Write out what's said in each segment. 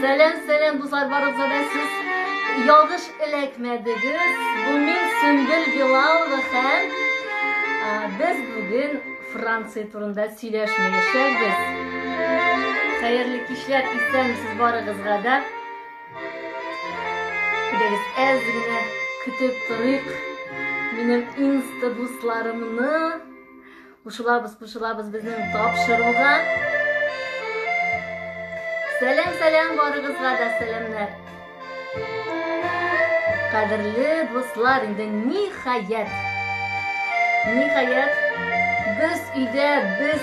Selam selam dostlar, barınızda siz yanlış elekmediniz. Bugün Sümbül Bilal ve hem biz bugün Fransa turunda söyleşmeyeceğiz. Hayırlı kişiler istemişsiniz barınızda da. Gideriz ezgine kütüp duruk. Benim insta dostlarımını kuşulabız bizim tapşırılgan. Selam barınızda da selamlar. Kadirli dostlar, indi nihayet biz uyda biz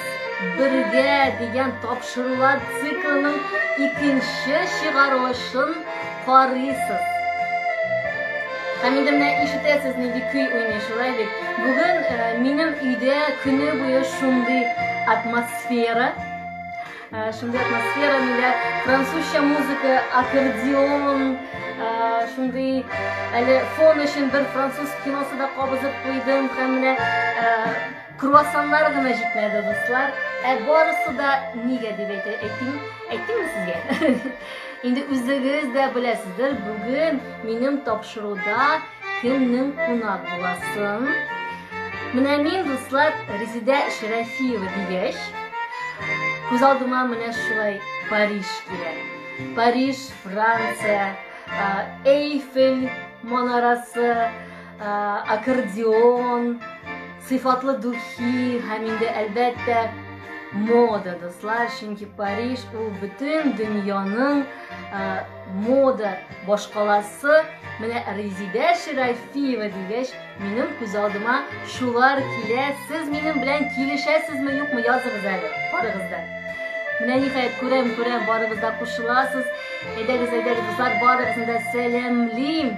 birge degan topshiriqlar siklining ikkinchi shiqarilishini qaraysiz. Hamida bilan eshitasiz, nega kuy o'ynashlaylik. Bugun mening uyda kuni bo'yi shunday atmosfera, menda fransuzcha muzika, akordeon, shunday fon uchun bir fransuz kinosida qobizib qo'ydim. Hamda kruvasanlar g'ina yetmadi do'stlar. Borasida nega deb aytdimmi sizga? Endi o'zingiz de bilasizdir, bugun mening topshiriqda kimning qonaq bo'lasin. Mana men do'stlar Rezida Sharafiyeva degach, ko'z oldimga mana shulay Parij keladi. Parij, Fransiya, Eyfel manorasi, akordeon, sifatli duhi, hamda albatta moda do'stlar. Chunki Parij u butun dunyoning moda boshqalasi. Mana Rezida Sharafiyeva degach, mening ko'z oldimga shular keladi. Siz mening bilan kelishasizmi yo'qmi, yozingiz barig'izda. Mana nihoyat ko'ram barig'izda qo'shilasiz. Aydagiz do'stlar, barig'izda salamlayman.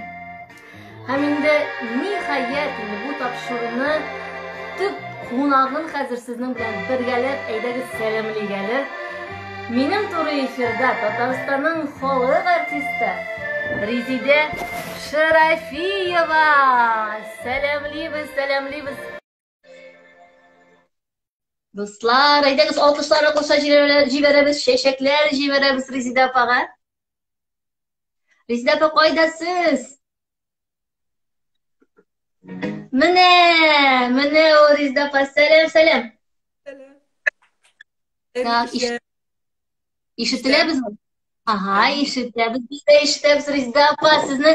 Hamda nihoyat bu topshiriqni tub qonog'im hozir sizning bilan birgalab aydagiz salamlaygalar. Mening to'g'ri efirda Tataristonning xalq artisti Rezida Sharafiyeva. Salamlaymiz. Do'stlar, aydagiz olqishlarni qo'shib jiberamiz, shashaklar jiberamiz Rezida opaga. Rezida opa qoidasiz. Mana o Rezida opa, salam. Eshitilyapsizmi? Aha, eshitilyapmiz. Biz de eshitamiz Rezida opa. Sizni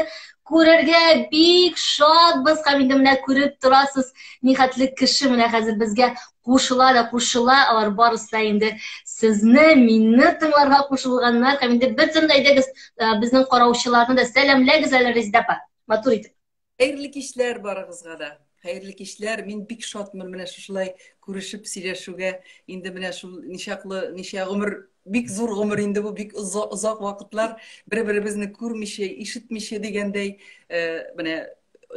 ko'rarga bek shodmiz. Hamda mana ko'rib turasiz, nihatli kishi mana hozir bizga qo'shiladi. Borisa endi sizni minnatinglarga qo'shilganlar, hamda bitimdaydagi bizning qarovchilarni da salamlaymiz Rezida opa. Matur etib. Hayırlı işler barağızga da. Hayırlı işler. Men bik şotman mana shulay ko'rishib сөйләшүгә. Endi mana shu nisha umr, bik zo'r umr, endi bu bik uzoq vaqtlar bir-birimizni ko'rmishe, eshitmishe deganday mana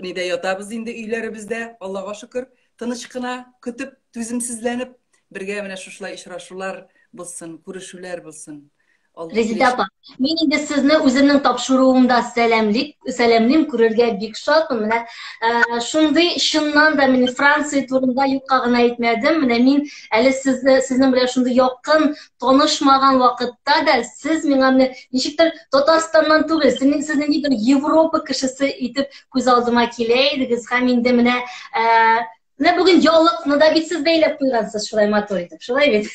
nida yotamiz endi uylarimizda. Allohga shukr, tinchgina kutib, tuzimsizlanib birga mana shulay uchrashuvlar bo'lsin, ko'rishuvlar bo'lsin. Rezida opa, men endi sizni o'zimning topshirig'imda salamlayman, ko'rarga bek shodman. Mana shunday shundan da men Fransiya turida yo'qligini aytmadim. Mana men hali sizning bilan shunday yaqin tanishmagan vaqtda da siz menga nechikdir Tataristondan tug'il, sizning bir Yevropa kishisi etib ko'z oldimga kelaydiz. Ham endi mana bugun yolliqni da siz beylab qo'ygansiz, shulay motor etib, shulay deb.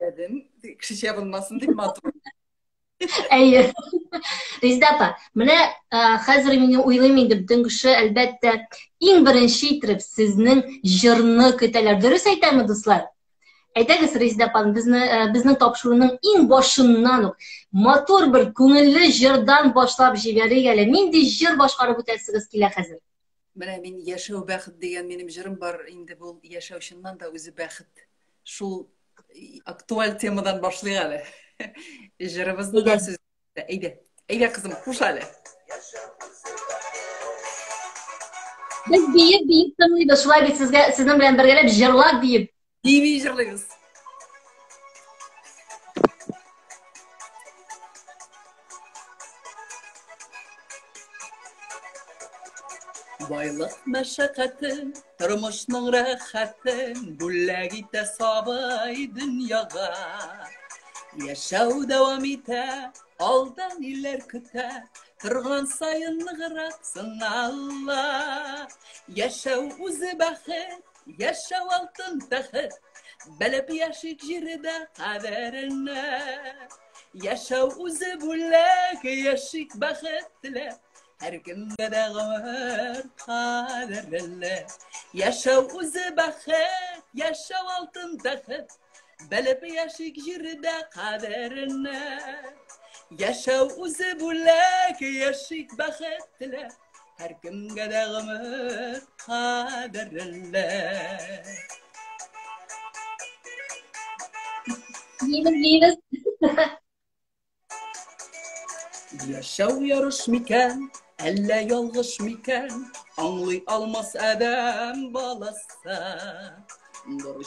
Dedim, kishicha bo'lmasin deb motor. Ayyo. Rezida opa, mana hozir men o'ylayman deb dingishi albatta eng birinchi turib sizning jirni ko'talar. Durust aytami do'stlar? Aytagiz Rezida opa, bizning topshiriqning eng boshidan motor bir ko'ngilli jirdan boshlab jiberaylik. Menda jir boshqarib o'tasiz kelar hozir. Mana men yashash baxt degan mening jirim bor. Endi bu yashashimdan da o'zi baxt. Shul aktual temadan boshlaylik. Jirimizni da siz ayda qizim, xush hali. Biz deyib tanlaymiz, shulay deb sizning bilan birgalab jirlab deyib jirlaymiz. Boylik mashaqqati, turmushning rohati, bullagita sobay dunyoga. Yashav davom eta, Aldan iller küte, kırgan sayın nıgıraksın Allah. Yaşav uzu bakit, yaşav altın takit, belep yaşık jiride kaderine. Yaşav uzu bullak, yaşık bakitle, her gün bedağır kaderine. Yaşav uzu bakit, yaşav altın takit, belep yaşık jiride kaderine. Yaşav uzu bullak, yaşık bakitle, her gün bedağır kaderine. Yeniz. Yaşav yarış miken, elle yalgış miken, anlay almaz adam balasa.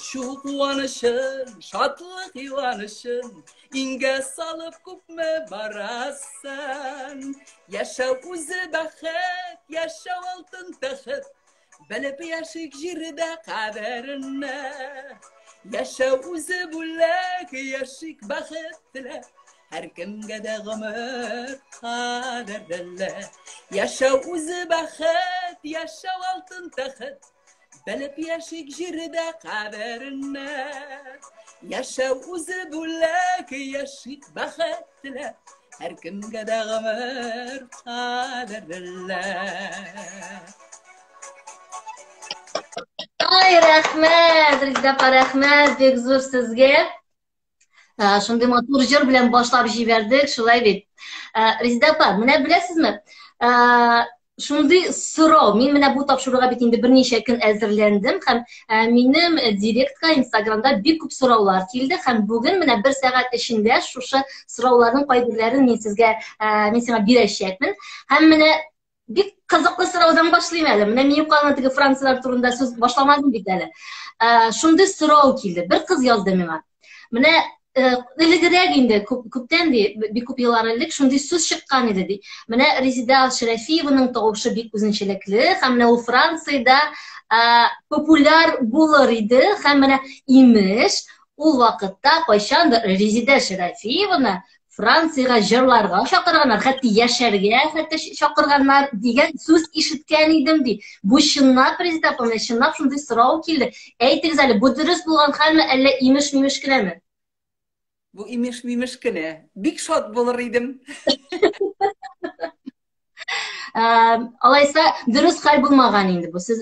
Şu kuvanışın, şatlık yuvanışın, inge salıp kupme barasan. Yaşav uzu bakit, yaşav altın takit, belep yaşık jiride kaderine. Yaşav uzu bullak, yaşık bakitle, her gün gedağımır kaderle. Yaşav uzu bakit, yaşav altın takit, belep yaşık jiride kaderine. Yaşav uzu bullak, yaşık bakitle, her gün gedağımır kaderle. Ay rahmet, Rizdapa rahmet, bek zo'r sizga. Shunday motor jir bilan boshlab jiberdik, shulay bit. Rizdapa, mana bilasizmi? Shunday so'rov, men mana bu topshiriqqa bitingda bir necha kun hozirlandim. Ham menim direktga Instagramda bir ko'p so'rovlar keldi. Ham bugun mana 1 soat ichida o'sha so'rovlarning qoidalarini men senga berishayapman. Ham mana bir qiziqli so'rovdan boshlayman. Mana men yuqoridagi Fransiyalar turida so'z boshlamadim bitali. Shunday so'rov keldi. Bir qiz yozdi menga. Mana ilgariroq endi ko'pdan bir ko'p yillar ilgari shunday so'z chiqqan edi. Mana Rezida Sharafiyevaning tovushi bek o'zinchalikli, ham mana u Fransiyada populyar bo'lar edi. Ham mana emish u vaqtda qachondir Rezida Sharafiyevani Fransiyaga jirlarga chaqirganlar, hatto yasharga hatto chaqirganlar degan so'z eshitgan edim deydi. Bu shinnab prezident bilan shinnab shunday so'rov keldi. Aytingiz, bu durust bo'lgan hamma alla emish-mimishkilami? Bu emish-mimishkina. Bek shod bo'lar edim. Alaysa durust hal bo'lmagan endi bu. Siz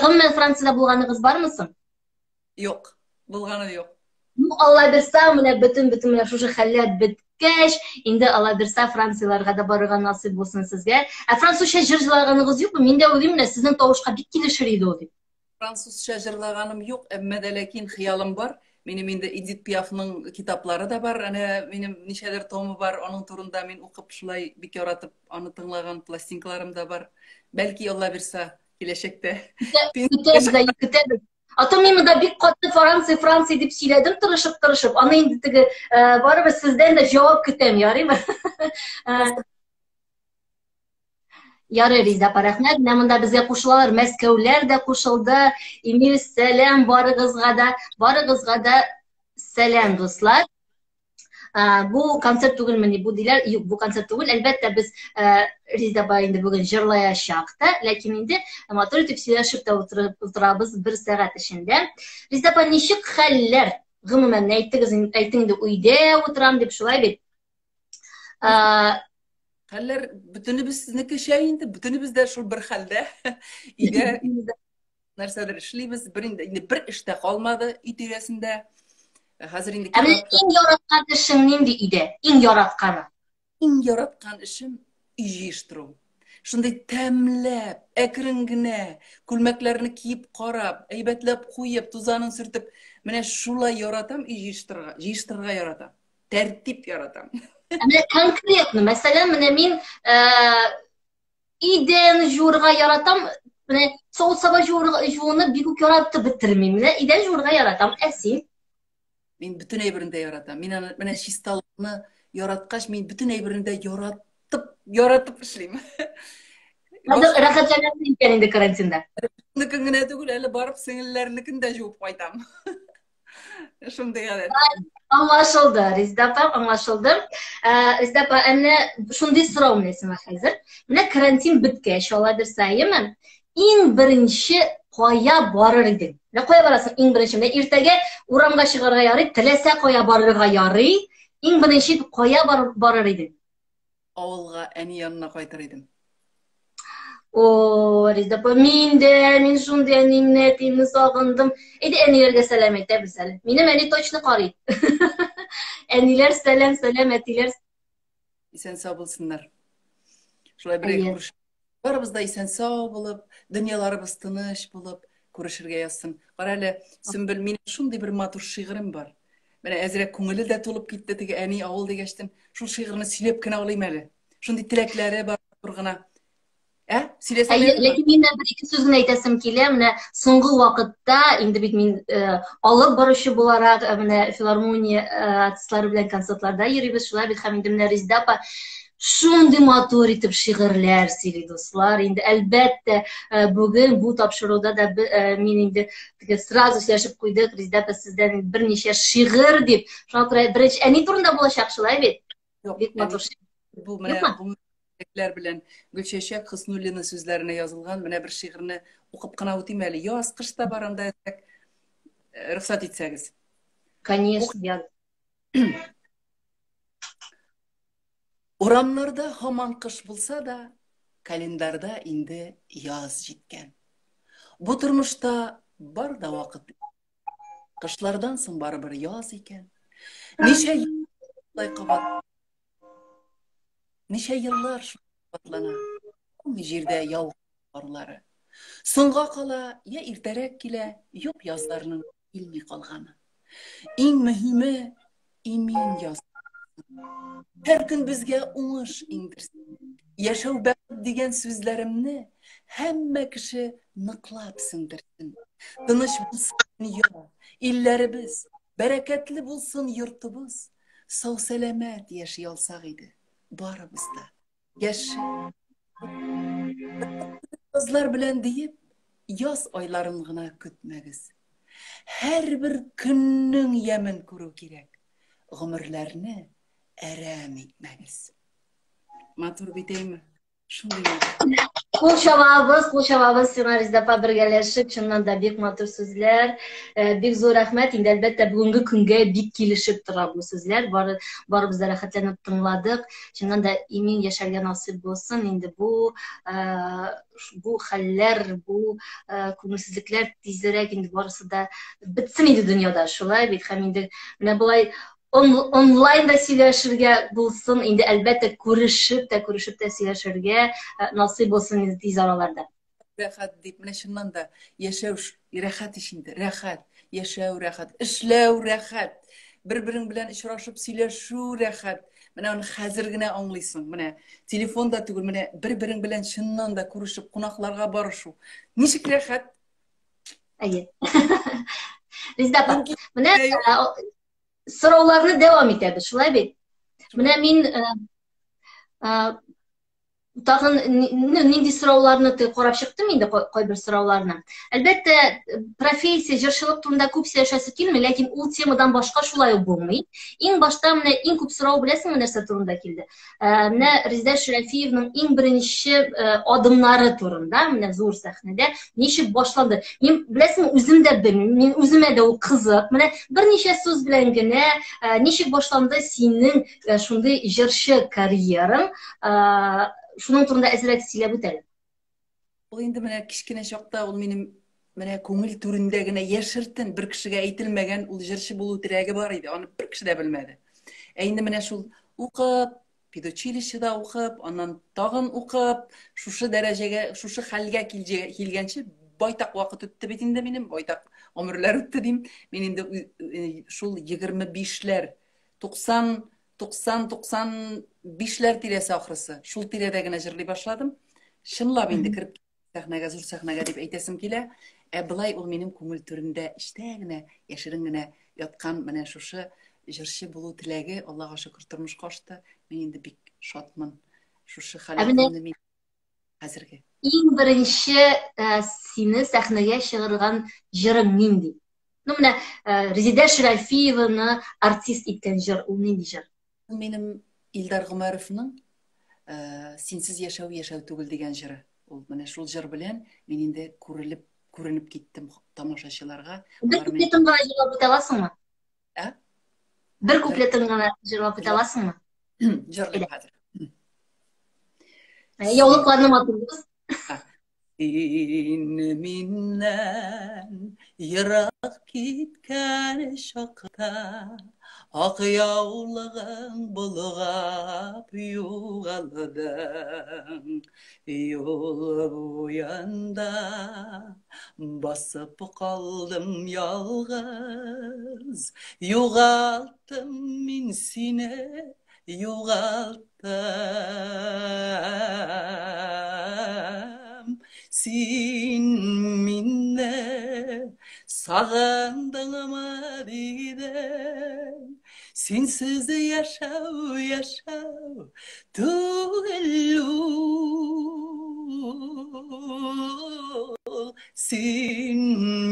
umuman Fransiyada bo'lganingiz bormisiz? Yo'q, bo'lgani yo'q. Allah bilsa, mana butun mana shu hallar bitgach, endi Allah bilsa Fransiyalarga da borgan nasib bo'lsin sizga. Fransuzcha jirlaringiz yo'qmi? Menda o'ylayman, sizning tovushqa bik kelishir edi o'zi. Fransuzcha jirlaganim yo'q, ammo lekin xiyolim bor. Mening endi Edith Piafning kitoblari da bor. Ana mening nishadir tomi bor. Onun turunda men o'qib shulay bek yoratib, uni tinglagan plastinkalarim da bor. Balki Allah bilsa kelajakda. Kutib. Atam men da bek qattiq Fransiya deb siyladim, tirishib. Ana endi tigi baribir sizdan da javob kutaman, yoraymi? Yarı Rizdapa rahmet. Namında bizga qo'shilar, Maskovlar da qo'shildi. Emil salom, borig'izga da salom do'stlar. Bu konsert tug'ilmani bu deylar, yo'q bu konsert tug'il. Albatta biz Rizdapa endi bugun jirlayashaqda, lekin endi motor tepsilashib o'tiramiz 1 soat ichida. Rizdapa nishik hallar, umuman aytingda uyda o'tiram deb shulay deb. Haller bütünübüz sizniki şey indi, bütünübüz de şu bir halde. İde narsalar işleymiz, bir işte kalmadı itiresinde. Hazır indi. Ama en yaratkan işin neydi ide? En yaratkanı? En yaratkan işim ijiştirum. Şunday temlep, ekringine, kulmeklerini kiyip qarab, aybetlep koyup, tuzanın sürtüp, mene şulay yaratam, ijiştirga yaratam. Tertip yaratam. Ama konkretni, mesela men iden jurga yaratam, soğuk sabah jurunu bir kuk yaratı bitirmeyim. İden jurga yaratam, esin. Men bütün eybirinde yaratam. Men şistalıqni yaratqaş, men bütün eybirinde yaratıp işleyim. Hadi rahatlanasın indi karantinda. Nikingine tugul, eli barıp singillernikini de juvup qaytam. Шундый гадәт. Anlaşıldı Rizdapa, anlaşıldı. Rizdapa, anne şunday so'rov nesima hozir. Mana karantin bitgach, Alloh bersaymi, eng birinchi qo'ya borar eding. Ne qo'ya borasan eng birinchi? Mana ertaga uramga chiqarga yoray, tilasa qo'ya borarga yoray. Eng birinchi qo'ya borar eding. Авылга әни янына кайтыр идем. O Rizdapa, men shunday nimni sog'indim. Edi anilarga salom ayta bilsali. Menim ani точно qaraydi. Anilar salom etilar. Исән сау булсыннар. Шулай бер Әйе. күреш. Барыбыз да исән сау булып, дөньяларыбыз тыныч булып күрешергә язсын. Кара әле, Сөмбел, минем шундый бер матур шигырем бар. Менә әзрәк күңеле дә тулып китте теге әни авыл дигәчтен. Шул шигырьне сөйләп кенә алыйм әле. Шундый теләкләре бар гына. Сөйләсәм Әйе, ләкин мен bir iki сүз генә әйтәсем килә. Менә соңгы вакытта инде бит мин алып баручы буларак менә филармония артистлары белән концертларда йөрибез. Шулай бит һәм инде менә Риздапа шундый матур итеп шигырьләр сөйли, дуслар. Инде әлбәттә бүген бу тапшыруда да мин инде сразу сөйләшеп куйдык. Риздапа сездән берничә шигырь дип. Шуңа күрә беренче әни турында булачак, шулай бит. Бик матур шигырь. Бу менә бу Teklär bilen Gülçeşek Hısnulli'nin sözlerine yazılgan mene bir şiirini okup kına öteyim eli. Yaz kışta baranda etsek ruhsat etseniz. Конечно, я. Oramlarda haman kış bulsa da kalendarda indi yaz jitken. Bu turmuşta bar da vakit. Kışlardan soň baribir yaz eken. Neşe yıllar kabat. Neşe yıllar şu katlana. Bu jirde yav barları. Soňga kala ya irterek kile, yok yazlarının ilmi kalgany. Iň mühimi imin yaz. Her gün bizge uňuş indirsin. Yaşaw bäxt digen sözlerimni hemme kişi nyklap sindirsin. Tynyş bulsun dünya, illerimiz, bereketli bulsun yurtubuz. Sağ selamet yaşay alsak idi barımızda. Yaşı yazlar bilen deyip yaz aylarını gına kütmegiz. Her bir günün yemin kuru kirek. Gümürlerini eräm etmegiz. Matur biteymi? Şunday Kul şababız Rizdapa birgeleşip çınnan da bik matır sözler, bik zor rahmet. Indi elbette bugünkü künge bik kilişip tura bu sözler. Barыбыз da rahatlanıp tınladık. Çınnan da imin yaşarga nasip olsun. Indi bu haller, bu kümülsüzlükler tezerek indi barısı da bitsin indi dünyada. Şulay bit hem indi mine bulay online da сөйләшергә булсын, инде әлбәттә күрешеп тә сөйләшергә насыйп булсын инде тиз араларда. Рәхәт дип, менә шуннан да яшәү рәхәт ишинде, рәхәт, яшәү рәхәт, эшләү рәхәт, бер-бирең белән очрашып сөйләшү рәхәт. Менә аны хәзер генә аңлыйсың. Менә телефонда түгел, менә бер-бирең белән шуннан да күрешеп, кунакларга барышу. Ничек рәхәт? Әйе. Rizdapa, менә so'rovlarni davom etadi, shulay bit. Mana men tag'in nindi so'rovlarni qarab chiqdim endi qo'y bir so'rovlarni. Albatta, professiya jirchilik turida ko'p сөйләшәсе килми, lekin u temadan boshqa shulay bo'lmay. Eng boshda mana eng ko'p so'rov bilasizmi narsa turida keldi. Mana Rizda Shurafiyevning eng birinchi odimlari turida, mana zo'r sahnada nechib boshlandi. Men bilasizmi, o'zim da bilmayman. Men o'zimga da u qiziq. Mana bir necha so'z bilangina nechib boshlandi sening shunday jirchi karyerang. Şunun turunda ezrek söylәп үтәле. Ул инде менә кичкенә чакта ул минем менә күңел түрендә генә яшертен бер кешегә әйтелмәгән ул җырчы булу теләге бар иде. Аны бер кеше дә белмәде. Инде менә шул укып, педучилищеда укып, аннан тагын укып, шушы дәрәҗәгә, шушы хәлгә килгәнче байтак вакыт үтте бит инде минем, байтак гомерләр үтте дим. Мин инде шул 25ләр, 90-95ләр тирәсе ахрысы. Шул тирәдә генә җырлый башладым. Шынлап инде кирип сәхнәгә, зур сәхнәгә дип әйтәсем килә. Былай ул минем күңел түрендә эчтә генә, яшерен генә яткан менә шушы җырчы булу теләге, Аллага шөкер, тормышка ашты. Мин инде бик шатмын. Шушы хәлемне мин хәзерге. Иң беренче сине сәхнәгә чыгарган җырың нинди? Ну, менә Резида Шарафиеваны артист иткән җыр, ул нинди җыр? Минем Илдар Гомаровның Синсез яшәү түгел дигән җыры. Ул менә шул җыр белән мин инде күренеп киттем тамашачыларга. Бер куплетын гына җырлап үтә аласыңмы? Бер куплетын гына җырлап үтә аласыңмы? Җырлыйм хәзер. Яулыкларны матурлыгыз. Син миннән ерак киткән чакта, ак яулыгың болгап югалдың. Юл буенда басып калдым ялгыз, югалттым мин сине, югалттым. Син минне сагындыңмы дидең, синсез яшәү түгел ул. Син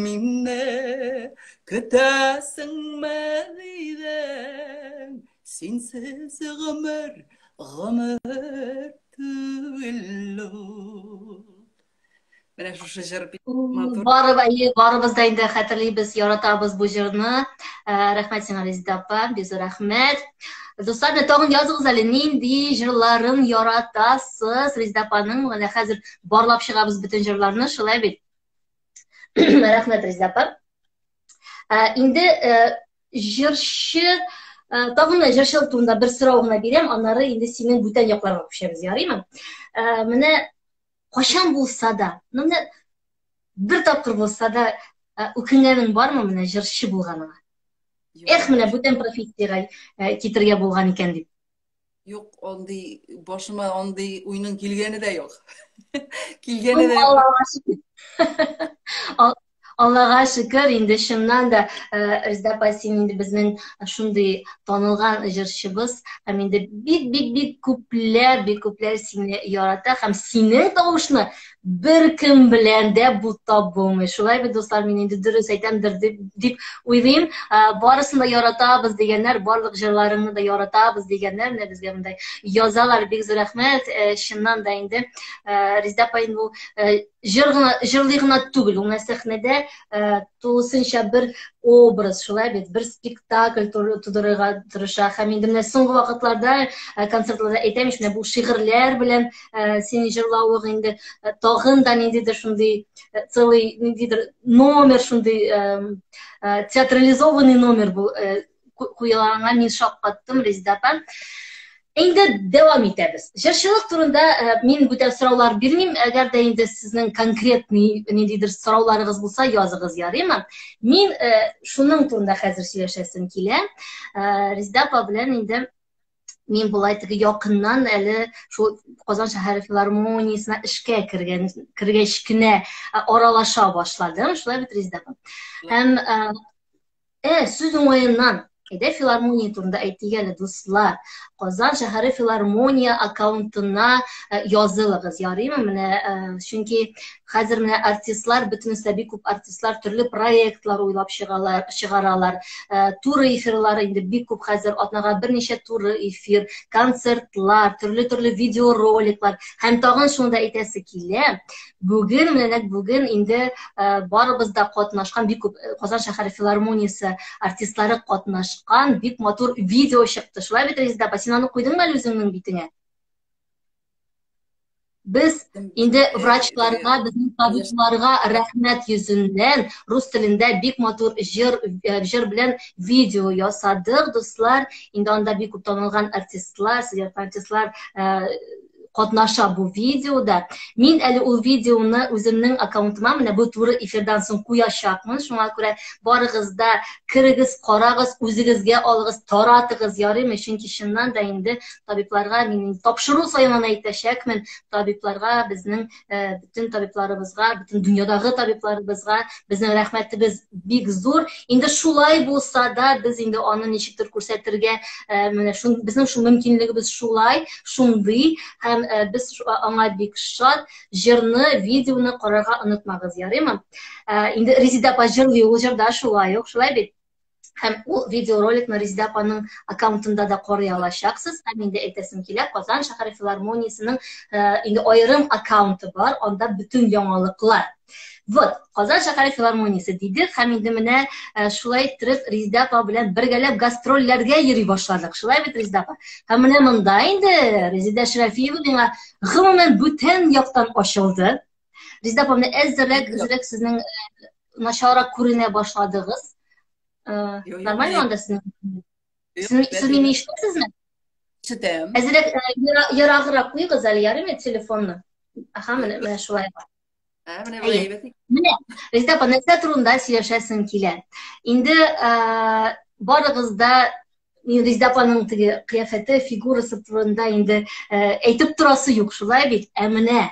минне көтәсеңме дидең, синсез гомер түгел ул. Менә шушы җыр бик матур. Барыбыз да инде хәтерлибез, яратабыз бу җырны. Рәхмәт сиңа, Резида апа, бик зур рәхмәт. Дуслар, тагын языгыз әле, нинди җырларын яратасыз? Резида апаның менә хәзер барлап чыгабыз бөтен җырларны, шулай бит. Рәхмәт, Резида апа. Инде җырчы тагын җырчылык турында бер сорау гына бирәм, аннары инде синең бүтән якларга күчәбез, ярыймы? Менә кашан булса да, менә бер тапкыр булса да үкенгәнең бармы менә җырчы булганыңа? Менә бүтән профессиягә китергә булган икән дип. Юк, андый башыма андый уйның килгәне дә юк. Килгәне дә юк. Аллага шөкер, инде чыннан да Резида апа, син инде безнең шундый танылган җырчыбыз, һәм инде бик күпләр сине ярата, һәм синең тавышны беркем белән дә бутап булмый. Шулай бит, дуслар, мин инде дөрес әйтәмдер дип уйлыйм. Барысын да яратабыз дигәннәр, барлык җырларыңны да яратабыз дигәннәр, менә безгә мондай язалар. Бик зур рәхмәт. Чыннан да инде Резида апа бу җырлый гына түгел, ул сәхнәдә тулысынча бер образ, шулай бит, бер спектакль тудырырга тырыша. Һәм инде менә соңгы вакытларда концертларда әйтәм, менә бу шигырьләр белән син җырлавың инде тагын да ниндидер шундый целый ниндидер номер, шундый театрализованный номер бу куелганга мин шаккаттым, Резида апа. Инде дәвам итәбез. Җырчылык турында мин бүтән сораулар бирмим. Әгәр дә инде сезнең конкрет ниндидер сорауларыгыз булса, языгыз, ярыймы? Мин шуның турында хәзер сөйләшәсем килә. Резида апа белән инде мин булай теге якыннан әле шул Казан шәһәре филармониясына эшкә кергәч кенә аралаша башладым. Шулай бит, Резида апа. Һәм сүз уңаеннан филармония турында әйтик әле, дуслар. Казан шәһәре филармония аккаунтына язылыгыз, ярыймы? Менә чөнки хәзер менә артистлар, бөтенесе бик күп артистлар төрле проектлар уйлап чыгаралар. Туры эфирлары инде бик күп хәзер, атнага берничә туры эфир, концертлар, төрле видеороликлар. Һәм тагын шунда әйтәсе килә. Бүген инде барыбыз да катнашкан, бик күп Казан шәһәре филармониясе артистлары катнашкан бик матур видео чыкты. Шулай бит, Резида апа, син аны куйдыңмы әле үзеңнең битеңә? Без инде врачларга, безнең табибларга рәхмәт йөзеннән рус телендә бик матур җыр белән видео ясадык, дуслар. Инде анда бик күп танылган артистлар, артистлар катнаша бу видеода. Мин әле ул видеоны үземнең аккаунтыма менә бу туры эфирдан соң куячакмын. Шуңа күрә барыгыз да кирегез, карагыз, үзегезгә алыгыз, таратыгыз, ярыймы? Чөнки чыннан да инде табибларга мин тапшыру саен әйтәчәкмен. Табибларга, безнең бүтән табибларыбызга, бүтән дөньядагы табибларыбызга безнең рәхмәтебез бик зур. Инде шулай булса да, без инде аны ничектер күрсәтергә, менә безнең шу мөмкинлегебез шулай, шундый. Һәм biz аңа бик шат, җырны, видеоны карарга онытмагыз, ярыймы? Инде Резида апа җырлый, ул җырда шулай ук, шулай бит. Һәм ул видеороликны Резида апаның аккаунтында да карый алачаксыз. Һәм инде әйтәсем килә, Казан шәһәр филармониясының инде аерым аккаунты бар, анда бөтен яңалыклар. Вот, Казан шәһәр филармониясе дидек, һәм инде менә шулай иттереп Резида апа белән бергәләп гастрольләргә йөри башладык. Шулай бит, Резида апа? Һәм менә монда инде Резида Шәрәфиева миңа гомумән бүтән яктан ачылды. Резида апа, менә әзрәк сезнең начаррак күренә башладыгыз. Нормально анда сезнең? Siz beni işitesizmi? İşitem. Әзрәк ярагырак куйгыз әле, ярыймы, телефонны? Аха, менә шулай. Менә, Резида апа, нәрсә турында сөйләшәсем килә. Инде барыгыз да Резида апаның теге кыяфәте, фигурасы турында инде әйтеп торасы юк, шулай бит. Ә менә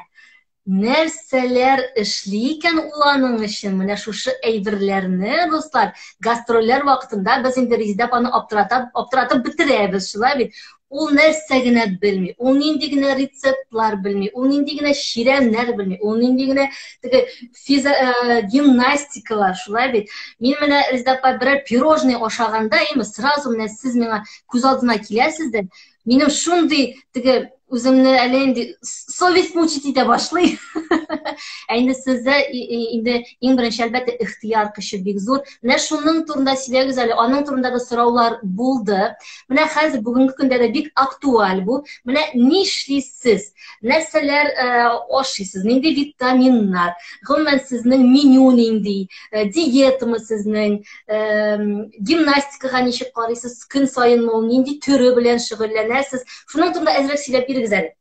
нәрсәләр эшли икән ул аның өчен, менә шушы әйберләрне, дуслар, гастрольләр вакытында без инде Резида апаны аптыратып бетерәбез, шулай бит. Ул нәрсә генә белми, ул нинди генә рецептлар белми, ул нинди генә ширәмнәр белми, ул нинди генә теге гимнастикалар, шулай бит. Мин менә Резида апа берәр пирожный ашаганда, сразу менә сез миңа күз алдына киләсез дә, минем шундый теге үземне әле инде совесть мучить итә башлый. Инде сездә инде иң беренче әлбәттә ихтыяр көче бик зур. Менә шуның турында сөйләгез әле, аның турында да сораулар булды. Менә хәзер бүгенге көндә дә бик актуаль бу. Менә нишлисез? Нәрсәләр ашыйсыз? Нинди витаминнар? Гомумән сезнең меню нинди? Диетамы сезнең? Гимнастикага ничек карыйсыз? Көн сайын ул нинди төрө белән шөгыльләнәсез? Шуның турында әзрәк сөйләп бирегез әле.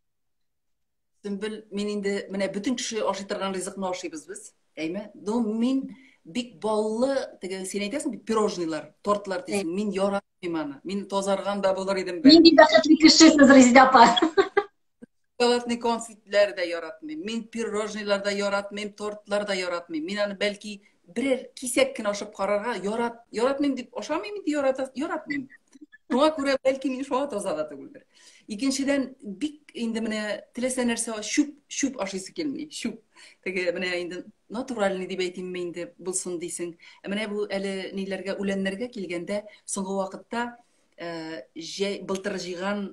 Sümbül, men indi менә бүтән кеше ашый торган ризыкны ашыйбыз без. Әйме? Мин бик баллы, теге син әйтәсең бит, пирожныйлар, тортлар дисең. Мин яратмыйм аны. Мин тозарган да булыр идем бер. Мин бик бәхетле кешесез, Резида апа. Шоколадный конфетлар да яратмыйм. Мин пирожныйлар да яратмыйм, тортлар да яратмыйм. Мин аны бәлки берәр кисәк кенә ашап карарга яратмыйм дип ашамыйм инде, яратмыйм. Шуңа күрә бәлки мин шуңа таза да түгелдер. Икенчедән, бик инде менә теләсә нәрсә шуп ашыйсы килми, шуп. Теге менә инде натуральный дип әйтимме инде булсын дисең. Менә бу әле ниләргә, үләннәргә килгәндә, соңгы вакытта былтыр җыйган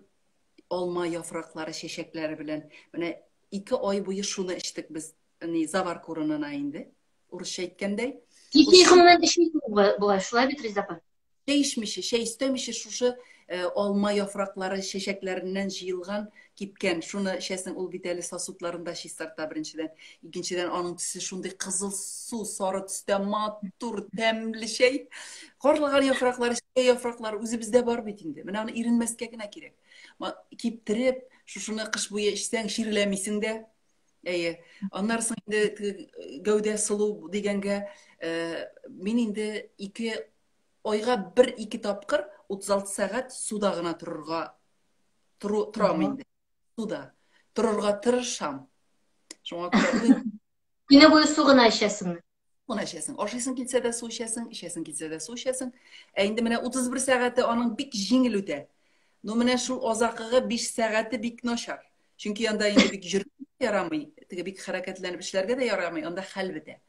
алма яфраклары, чәчәкләре белән менә 2 ай буе шуны эчтек без, завар урынына инде. Урысча әйткәндәй. Гомумән эчмисез булай, шулай бит, Резида апа? Чәй истәмичә шушы алма яфраклары, чәчәкләреннән җыелган кипкән. Шуны эчәсең, ул бит әле сосудларында чистарта беренчедән. Икенчедән, аның төсе шундый кызыл су, сары төстә, матур, тәмле чәй. Карлыган яфраклары, чәй яфраклары үзебездә бар бит инде. Менә аны иренмәскә генә кирәк. Киптереп, шушыны кыш буе эчсәң, ширләмисең дә. Аннан соң инде гәүдә сылу дигәнгә, мин инде 2 айга 1-2 тапкыр 36 сәгать суда гына торам инде. Суда. Торырга тырышам. Шуңа күрә Көне буе су гына эчәсеңме? Суны эчәсең. Ашыйсың килсә дә су эчәсең, ичәсең килсә дә су эчәсең. Инде менә 31 сәгате аның бик җиңел үтә. Менә шул азакыгы 5 сәгате бик начар. Чөнки анда инде бик йөрергә ярамый, теге бик хәрәкәтләнеп эшләргә дә ярамый, анда хәл бетә.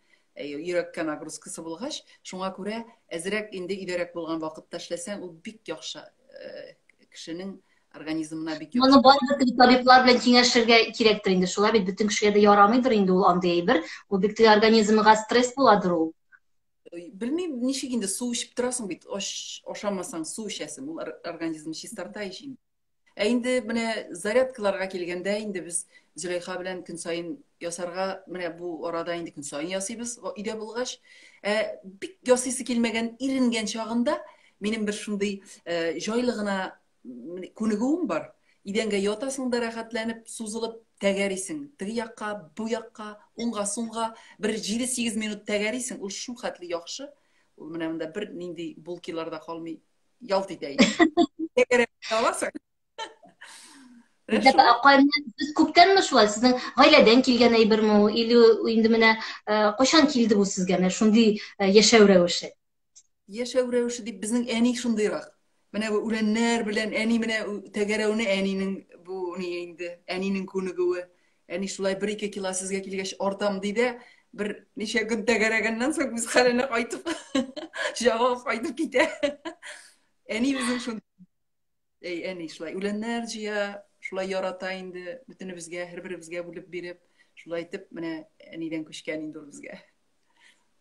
Йөрәккә нагрузкасы булгач, шуңа күрә әзрәк инде идәрәк булган вакытта эшләсәң, ул бик яхшы кешенең организмына бик яхшы. Моны барлык табиблар белән киңәшергә кирәктер инде, шулай бит, бөтен кешегә дә ярамыйдыр инде ул андый әйбер. Ул бик теге организмга стресс буладыр ул. Белмим, ничек инде су эчеп торасың бит, ашамасаң су эчәсең, ул организмны чистарта ишин. Инде менә зарядкаларга килгәндә, инде без Зөләйха белән көн сайын ясарга, менә бу арада инде көн сайын ясыйбыз, өйдә булгач, бик ясыйсы килмәгән, иренгән чагында минем бер шундый җайлы гына күнегүем бар. Идәнгә ятасың да рәхәтләнеп, сузылып тәгәрисең. Теге якка, бу якка, уңга, сулга бер 7-8 минут тәгәрисең. Ул шул хәтле яхшы. Ул менә монда бер нинди булкилар да калмый, ялт итә инде. Тәгәрә аласың. Сез күптәнме шулай? Сезнең гаиләдән килгән әйберме ул? Или инде менә кайчан килде бу сезгә? Шундый яшәү рәвеше. Яшәү рәвеше дип безнең әни шундыйрак. Менә бу үләннәр белән әни менә тәгәрәүне әнинең бу ни инде, әнинең күнегүе. Әни шулай 1-2 кило сезгә килгәч артам диде. Bir neçə gün təgərəgəndən sonra biz xələndə qayıtıb cavab qayıtıb kitə. Әни безнең шунда. Әни шулай үләннәр җыя, шулай ярата инде, бөтенебезгә, һәрберебезгә бүлеп биреп, шулай итеп менә әнидән күчкән инде ул безгә.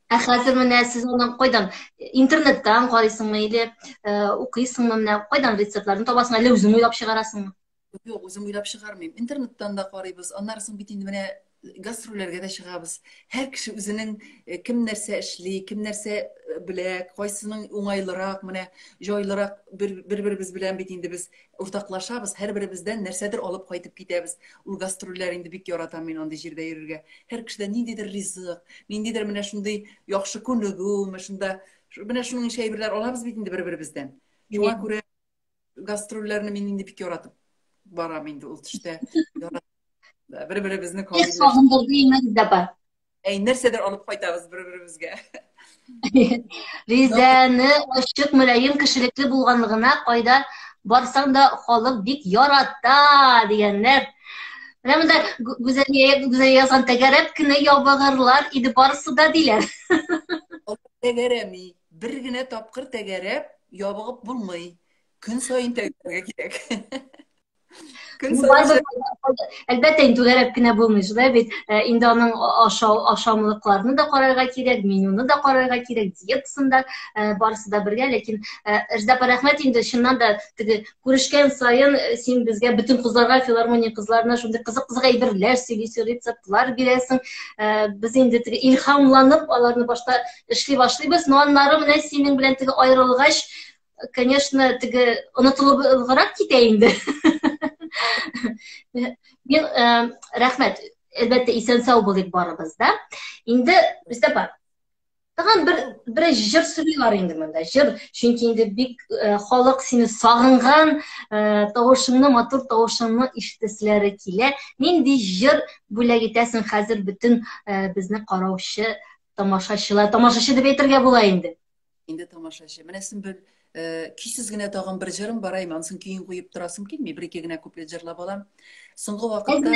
Хәзер менә сез аны кайдан интернеттан карыйсыңмы или укыйсыңмы, менә кайдан рецептларны табасың, әллә үзең уйлап чыгарасыңмы? Юк, үзем уйлап чыгармыйм. Интернеттан да карыйбыз. Аннан соң бит инде менә гастрольләргә дә чыгабыз. Һәр кеше үзенең кем нәрсә эшли, кем нәрсә белә, кайсының уңайлырак, менә җайлырак бер-беребез белән бит инде без уртаклашабыз. Һәрберебездән нәрсәдер алып кайтып китәбез. Ул гастрольләр инде бик яратам мин андый җирдә йөрергә. Һәр кешедә ниндидер ризык, ниндидер менә шундый яхшы күнегү, менә шуның шәйберләр алабыз бит инде бер-беребездән. Шуңа күрә гастрольләрне мин инде бик яратып барам инде ул төштә. Bir-birimizni Siz sog'indirdi emasda bor. Нәрсәдер алып кайтабыз bir-birimizga. Ризаны, ачык, мөлаем, кешелекле булганлыгына кайда барсаң да халык бик ярата дигәннәр. Менә монда гүзәл язган тәгәрәп кенә ябыгырлар иде барысы да диләр. Тәгәрәми, бер генә тапкыр тәгәрәп ябыгып булмый. Көн саен тәгәрәгә кирәк. Әлбәттә, инде түгәрәп кенә булмый шулай бит. Инде аның ашамлыкларны да карарга кирәк, менюны да карарга кирәк, диетасын да барысы да бергә. Ләкин Рәҗәп, рәхмәт инде, чыннан да теге күрешкән саен син безгә бөтен кызларга, филармония кызларына шундый кызык-кызык әйберләр сөйлисең, рецептлар бирәсең. Без инде теге илһамланып аларны башта эшли башлыйбыз. Но аннары менә синең белән теге аерылгач, конечно, теге онытылырак китә инде. Мен рәхмәт, әлбәттә исән сау булыйк барыбыз да. Инде бездә бар. Тагын бер җыр сөйлиләр инде монда. Җыр, чөнки инде бик халык сине сагынган, тавышыңны, матур тавышыңны ишетәселәре килә. Нинди җыр бүләк итәсең хәзер бөтен безне караучы, тамашачы дип әйтергә була инде. Инде тамашачы. Менә син бер көйсез генә тагын бер җырым бар, аймансын көйен куеп торасым килми, 1-2 генә куплет җырлап алам. Соңгы вакытта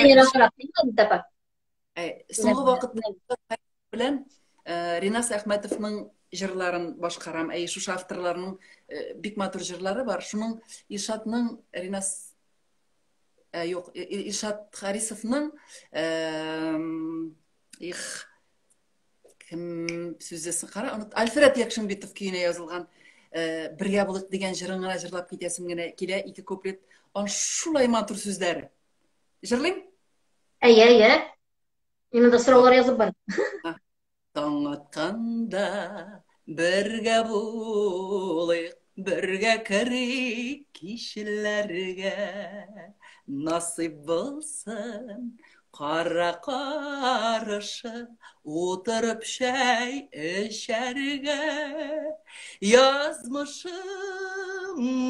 белән Ринас Әхмәтовның җырларын башкарам. Шушы авторларның бик матур җырлары бар. Шуның Илшатның Илшат Харисовның кем сүзесен кара, Альфред Якшинбетов көенә язылган бергә булык дигән җырын гына җырлап китәсем генә килә, 2 куплет. Ан шулай матур сүзләре. Җырлыйм? Әйе. Мине дә сораулар язып бар. Таң атканда бергә булыйк, бергә керик кичләргә. Насыйп булсын кара карышы, утырып шәй эчәргә. Язмышым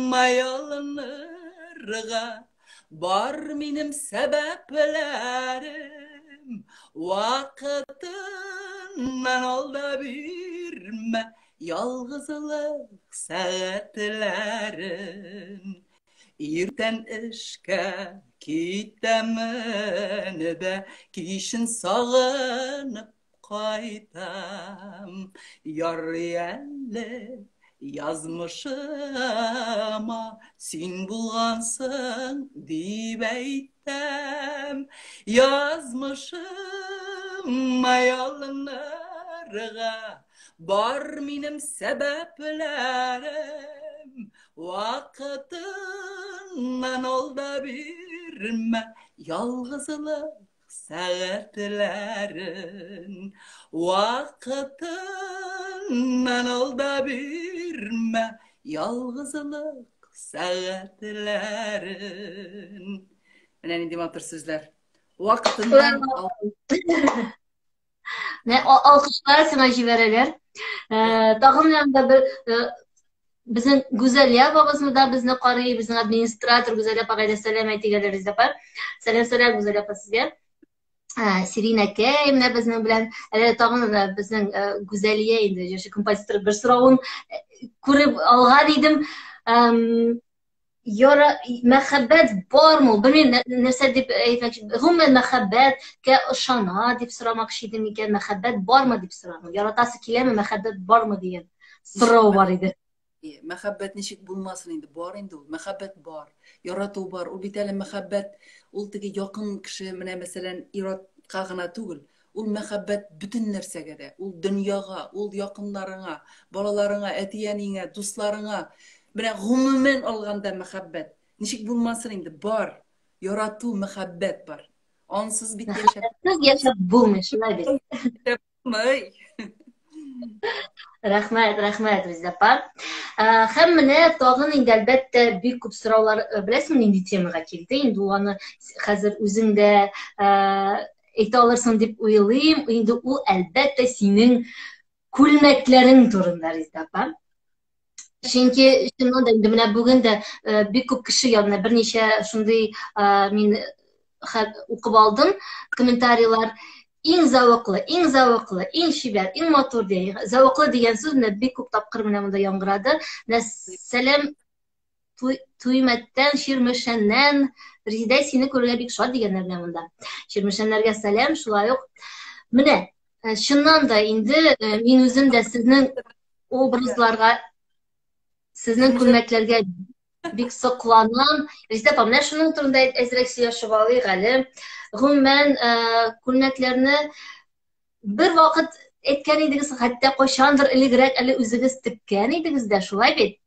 маялынырга, бар минем сәбәпләрем. Вакытыннан алда бирмә, ялгызлык сәгатьләрен. Иртән эшкә китәмен дә, кичен сагынып кайтам. Ярый әле язмышыма син булгансың дип әйтәм. Язмышыма ялынырга, бар минем сәбәпләрем. Вакытыннан алда бирмә, ялгызлык сәгатьләрен. Вакытыннан алда бирмә, ялгызлык сәгатьләрен. Менә нинди матур сүзләр. Вакытыннан алкышлар сиңа җибәрәләр. Тагын янда бер безнең Гүзәлия абабызны да безне карый, безнең администратор Гүзәлия апага да сәлам әйтегәләр Ризапа. Сәлам Гүзәлия апа сезгә. Сиринәкәй менә безнең белән, әле тагын безнең Гүзәлия инде, яшь композитор, бер соравын күреп алган идем. يرى محبات بارمو بني نرسل دي هم المحبات كشنا دي بسرعة ما كشي دي كان محبات بارما دي بسرعة يرى تاس كلام محبات بارما دي Nişik سرو بارده mehabbet nişik bulmasın indi. Bar indi ul. Mehabbet bar. Yaratı bar. Ul biteli mehabbet ul tigi yakın kişi mine mesela irat kağına tugul. Ul mehabbet bütün nersege de. Ul dünyaga, ul yakınlarına, balalarına, etiyenine, dostlarına. Mine gumumen alganda mehabbet. Nişik bulmasın indi. Bar. Yaratı mehabbet bar. Onsuz bit yaşap. siz yaşap bulmuş hadi Yapmayı. рахмат Ризапа һәм менә тагын инде әлбәттә бик күп сораулар беләсеңме инде темага килде инде ул аны хәзер үзең дә әйтә алырсың дип уйлыйм инде ул әлбәттә синең күлмәкләрең турында Ризапа чөнки чыннан да инде менә бүген дә бик күп кеше янына берничә шундый мин укып алдым комментарийлар иң зәвыклы, иң шибәр, иң матур дигән. Зәвыклы дигән сүз менә бик күп тапкыр менә монда яңгырады. Сәлам туймәттән, ширмешәннән, Резидә сине күрергә бик шат дигәннәр менә монда. Ширмешәннәргә сәлам, шулай ук. Менә чыннан да инде мин үзем дә сезнең образларга, сезнең күлмәкләргә бик сокланам. Резидә апа, менә шуның турында әзрәк сөйләшеп алыйк әле. Гомумән күлмәкләрне бер вакыт әйткән идегез, хәтта кайчандыр элегрәк әле үзегез теккән идегез дә, шулай бит?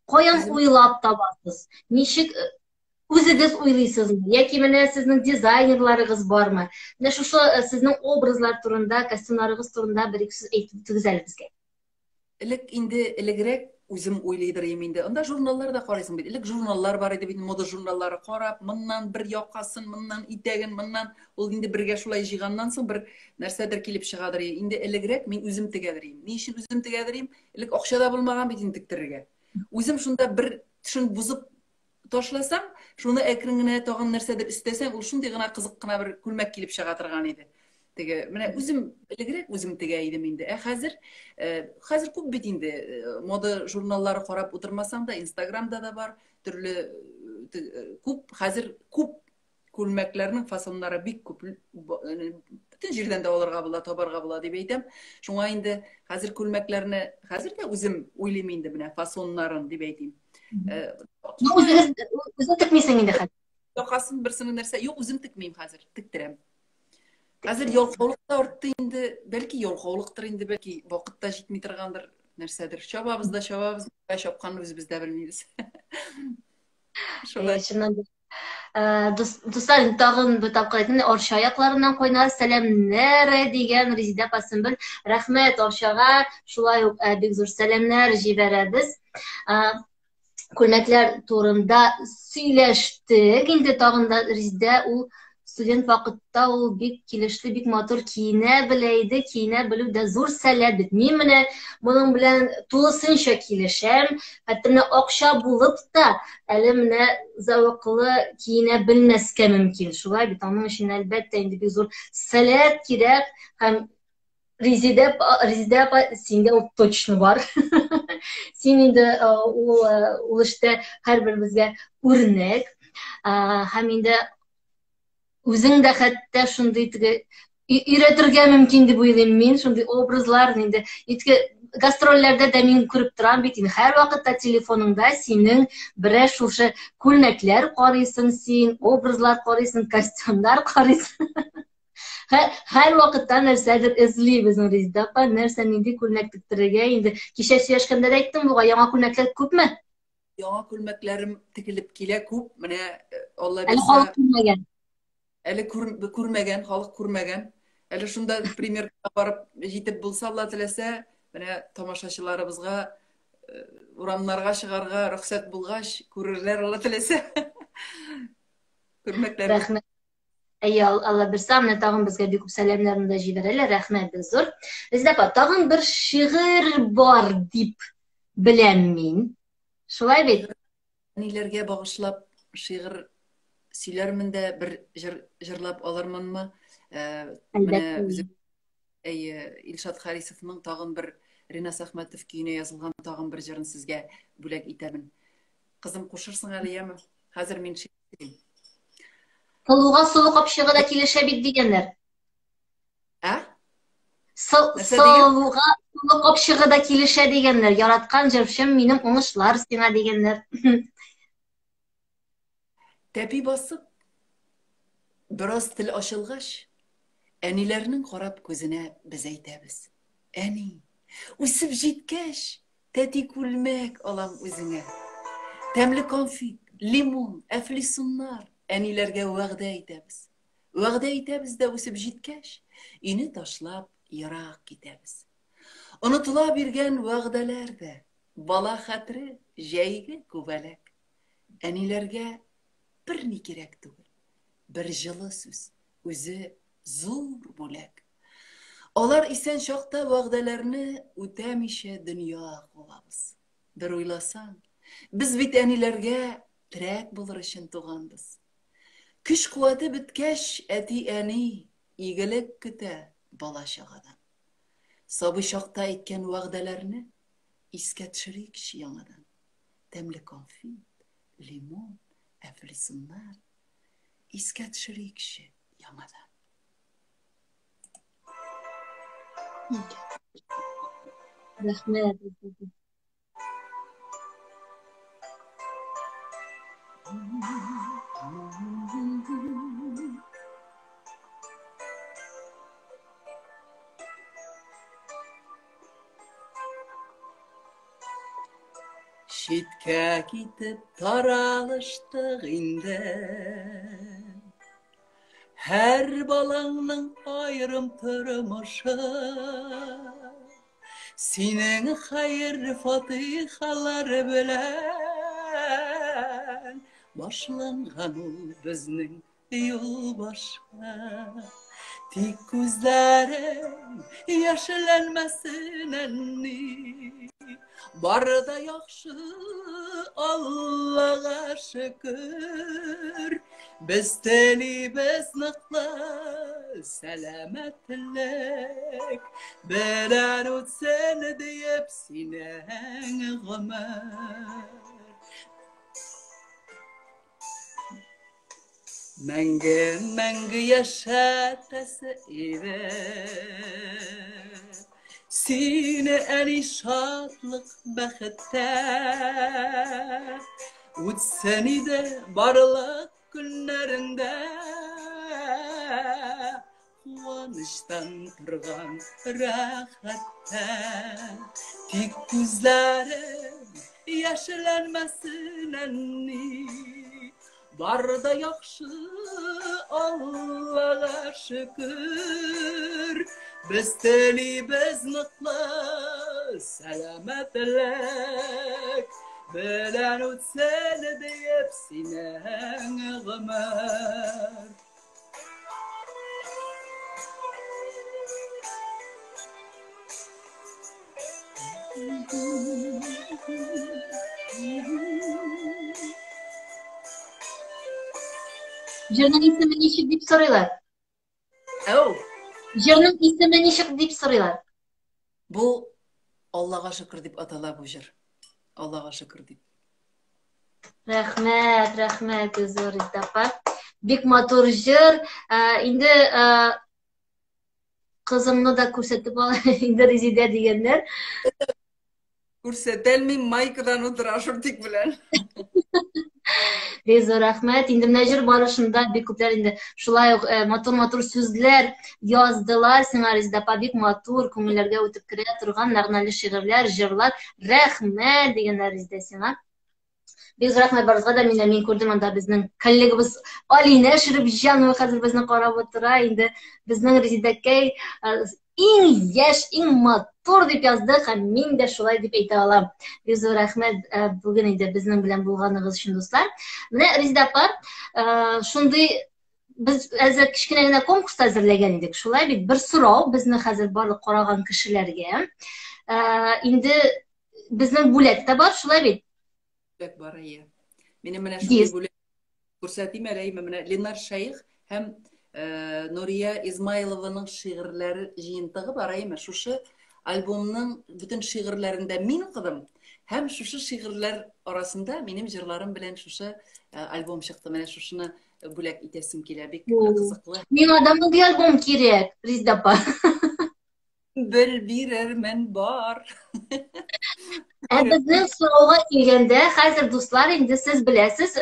Каян уйлап табасыз? Ничек үзегез уйлыйсызмы? Яки менә сезнең дизайнерларыгыз бармы? Менә шушы сезнең образлар турында, костюмнарыгыз турында бер ике сүз әйтеп үтегез әле безгә. Элек инде элегрәк үзем уйлыйдырым инде. Анда журналларда карыйсың бит. Элек журналлар бар иде бит, мода журналлары карап, моннан бер якасын, моннан итәген, моннан ул инде бергә шулай җыйганнан соң бер нәрсәдер килеп чыгадыр. Инде элегрәк мин үзем тегәдерим. Ни өчен үзем тегәдерим? Элек акча да булмаган бит инде тектерергә. Үзем шунда бер төшен бузып ташласам, шуны әкрен генә тагын нәрсәдер истәсәм, ул шундый гына кызык кына бер күлмәк килеп чыга торган иде. Теге менә үзем элегрәк үзем тегә идем инде. Хәзер күп бит инде мода журналлары карап утырмасаң да, Инстаграмда да бар, төрле күп хәзер күп күлмәкләрнең фасоннары бик күп. Бүтән җирдән дә алырга була, табарга була дип әйтәм. Шуңа инде хәзер күлмәкләрне хәзер дә үзем уйлыйм инде менә фасоннарын дип әйтим. Үзең текмисең инде хәзер. Якасын берсенә нәрсә, юк үзем текмим хәзер, тектерәм. Хәзер ялкаулык та артты инде, бәлки ялкаулыктыр инде, бәлки вакыт та җитми торгандыр, нәрсәдер. Чабабыз, чапканны үзебез дә белмибез. Шулай. Дуслар, тагын бер тапкыр әйтәм, Арча аякларыннан кайнар сәламнәр дигән Резидә Пасымбел. Рәхмәт Арчага, шулай ук бик зур сәламнәр җибәрәбез. Күлмәкләр турында сөйләштек. Инде тагын да Резидә ул студент вакытта ул бик килешле, бик матур киенә белә иде, киенә белү дә зур сәләт бит. Мин менә моның белән тулысынча килешәм. Хәтта менә акча булып та, әле менә зәвыклы киенә белмәскә мөмкин. Шулай бит, аның өчен әлбәттә инде бик зур сәләт кирәк. Һәм Резидә апа, синдә ул точно бар. Син инде ул эштә һәрберебезгә үрнәк. Һәм инде үзең дә хәтта шундый өйрәтергә мөмкин дип уйлыйм мин, шундый образларны инде. Гастрольләрдә дә мин күреп торам бит, һәр вакытта телефоныңда синең берәр шушы күлмәкләр карыйсың син, образлар карыйсың, костюмнар карыйсың. Һәр вакытта нәрсәдер эзлибез Резидә апа, нәрсә нинди күлмәк тектерергә инде. Кичә сөйләшкәндә дә әйттем, буга яңа күлмәкләр күпме? Яңа күлмәкләрем текилеп килә күп. Менә Алла Әле халык күрмәгән. Әле күрмәгән, халык күрмәгән. Әле шунда примерга барып җитеп булса, Алла теләсә, менә тамашачыларыбызга урамнарга чыгарга рөхсәт булгач, күрерләр Алла теләсә. Күрмәкләр. Рәхмәт. Алла берсә, менә тагын безгә бик күп сәламнәрне дә җибәрәләр. Рәхмәт бик зур. Резидә апа, тагын бер шигырь бар дип беләм мин. Шулай бит? Ниләргә багышлап шигырь сөйләрмен дә, бер җырлап алырмынмы? Менә Илшат Харисовның тагын бер Ринас Ахматов көйіне язылған тағын бір жырын сізге бүләк итәмін. Қызым қошырсың әлі яма? Хәзір мен шектерейм. Сылуға сұлу қапшығы да келіше бит дегендер. Ә? Сылуға сұлу қапшығы да келіше дегендер. Яратқан жыршым менің оңышлар сеңа дегендер. Тәпи басып, біраз тіл ашылғаш, әнилерінің қарап көзіне біз әйтәбіз. Әни, үсіп жеткәш, тәти күлмәк алам өзіңе. Тәмлі конфит, лимон, әфлисуннар, әнилерге вәғдә әйтәбіз. Вәғдә әйтәбіз дә үсіп жеткәш, ине ташлап, йырақ кетәбіз. Онытыла биргән вәғдәләр дә, бала хәтре, жәйге күбәләк. Әнилерге бір не керек түгел, бір жылы сүз, өзі зур бүләк. Олар исән шақта вәғдәләрне үтәмише дөнья қылабыз. Бір уйласаң, біз бит әниләргә терәк булыр өчен туганбыз. Көч куәте беткәч, әти әни игелек көтә бала чагадан. Сабый шақта әйткән вәғдәләрне искә төшерикче яңадан. Тәмле конфит, лимон, әфлисуннар искә төшерикче яңадан. Рәхмәт. Шиткә китеп таралыштык инде. Һәр балаңның айрым тормышы. Синең хәйр фатихалар белән башланган ул безнең юл башы. Тик күзләрең яшьләнмәсен әнни. Бары да яхшы, Аллага шөкер. Без телибез ныклы, сәламәтлек. Белән үтсен диеп синең гомер. Мәңге яшәтәсе иде. Sine әни шатлык бәхеттә. Үтсән иде барлык көннәрендә. Куаныштан торган рәхәттә. Тик күзләрең яшьләнмәсен әнни. Барда яхшы, Аллага шөкер. Biz telibez ныклы, сәламәтлек. Белән үтсен диеп синең гомер. Jırның исеме ничек дип сорыйлар? Жырның исеме ничек дип сорыйлар? Бу Аллага шөкер дип атала бу җыр. Аллага шөкер дип. Рәхмәт, зур итапа. Бик матур җыр. Инде кызымны да күрсәтеп ал, инде Резидә дигәннәр. Күрсәтелми майкадан утыра шортик белән. Зур рәхмәт. Инде менә җыр барышында бик күпләр инде шулай ук матур сүзләр яздылар. Сиңа Резидә апа бик матур күңелләргә үтеп керә торган мәгънәле шигырьләр, җырлар. Рәхмәт дигәннәр Резидә сиңа. Бик рәхмәт барыгызга да мин күрдем анда безнең коллегабыз Алина Шәрифҗанова хәзер безне карап утыра. Инде безнең Резидәкәй иң яшь, иң матур дип язды һәм мин дә шулай дип әйтә алам. Бик зур рәхмәт бүген инде безнең белән булганыгыз өчен дуслар. Менә Резидә апа, шундый без әзер кичкенә генә конкурс әзерләгән идек. Шулай бит бер сорау безне хәзер барлык караган кешеләргә. Инде безнең бүләк тә бар, шулай бит. Бүләк бар ия. Минем менә шундый бүләк күрсәтим әле менә Ленар Шәйх һәм Нурия Измайлованың шигырьләре җыентыгы бар име. Шушы Albomның bütün şiirlerinde min okudum. Hem şu şiirler arasında benim jırlarım bilen şu albom çıktı. Mene şunu bulak itesim kile bek kızıklı. Мен адамның bir albom керек, Риздапа. Bir ermen var. Bizning so'rovga kelganda, hozir do'stlar, endi siz bilasiz,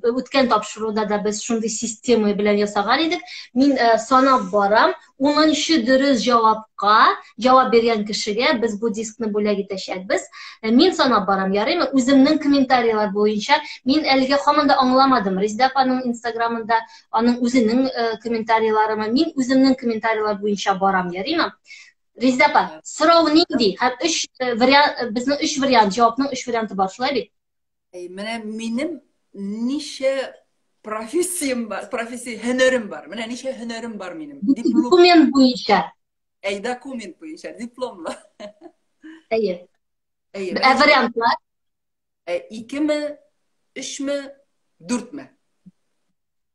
o'tgan topshiriqda da biz shunday sistema bilan yasagan edik. Men sanab boram, 10-chi durust javob bergan kishiga biz bu diskni bo'lagiga tashlaymiz. Men sanab boram, yaraymi? O'zimning kommentariyalar bo'yicha men haliga hamanda anglamadim. Rizdapaning Instagramida uning o'zining kommentariyalarini men o'zimning kommentariyalar bo'yicha boram, yaraymi? Rizapa, so'rov neydi? Ham bizning 3 variant, javobning 3 varianti bor, shulaylik. Mana menim necha professiyam bor, hunarim bor. Mana necha hunarim bor menim. Dokument bo'yicha. Dokument bo'yicha, diplomlar. Ayy. Variantlar. 2 mi, 3 mi, 4 mi?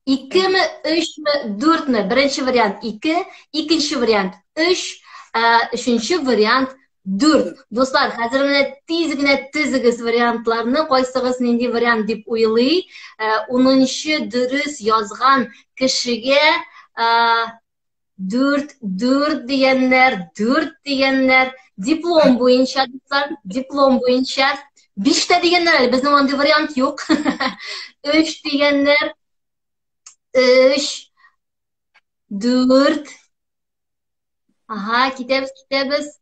2 mi, 3 mi, 4 mi? Birinchi variant 2, ikkinchi variant 3, uchinchi variant 4. Do'stlar, hozir mana tezgina variantlarni qo'ysangiz nendek variant deb o'ylay. 10-chi durust yozgan kishiga 4 deganlar, diplom bo'yicha do'stlar, diplom bo'yicha 5 ta deganlar, bizning onda variant yo'q. 3 deganlar, 3, 4. Aha, ketamiz.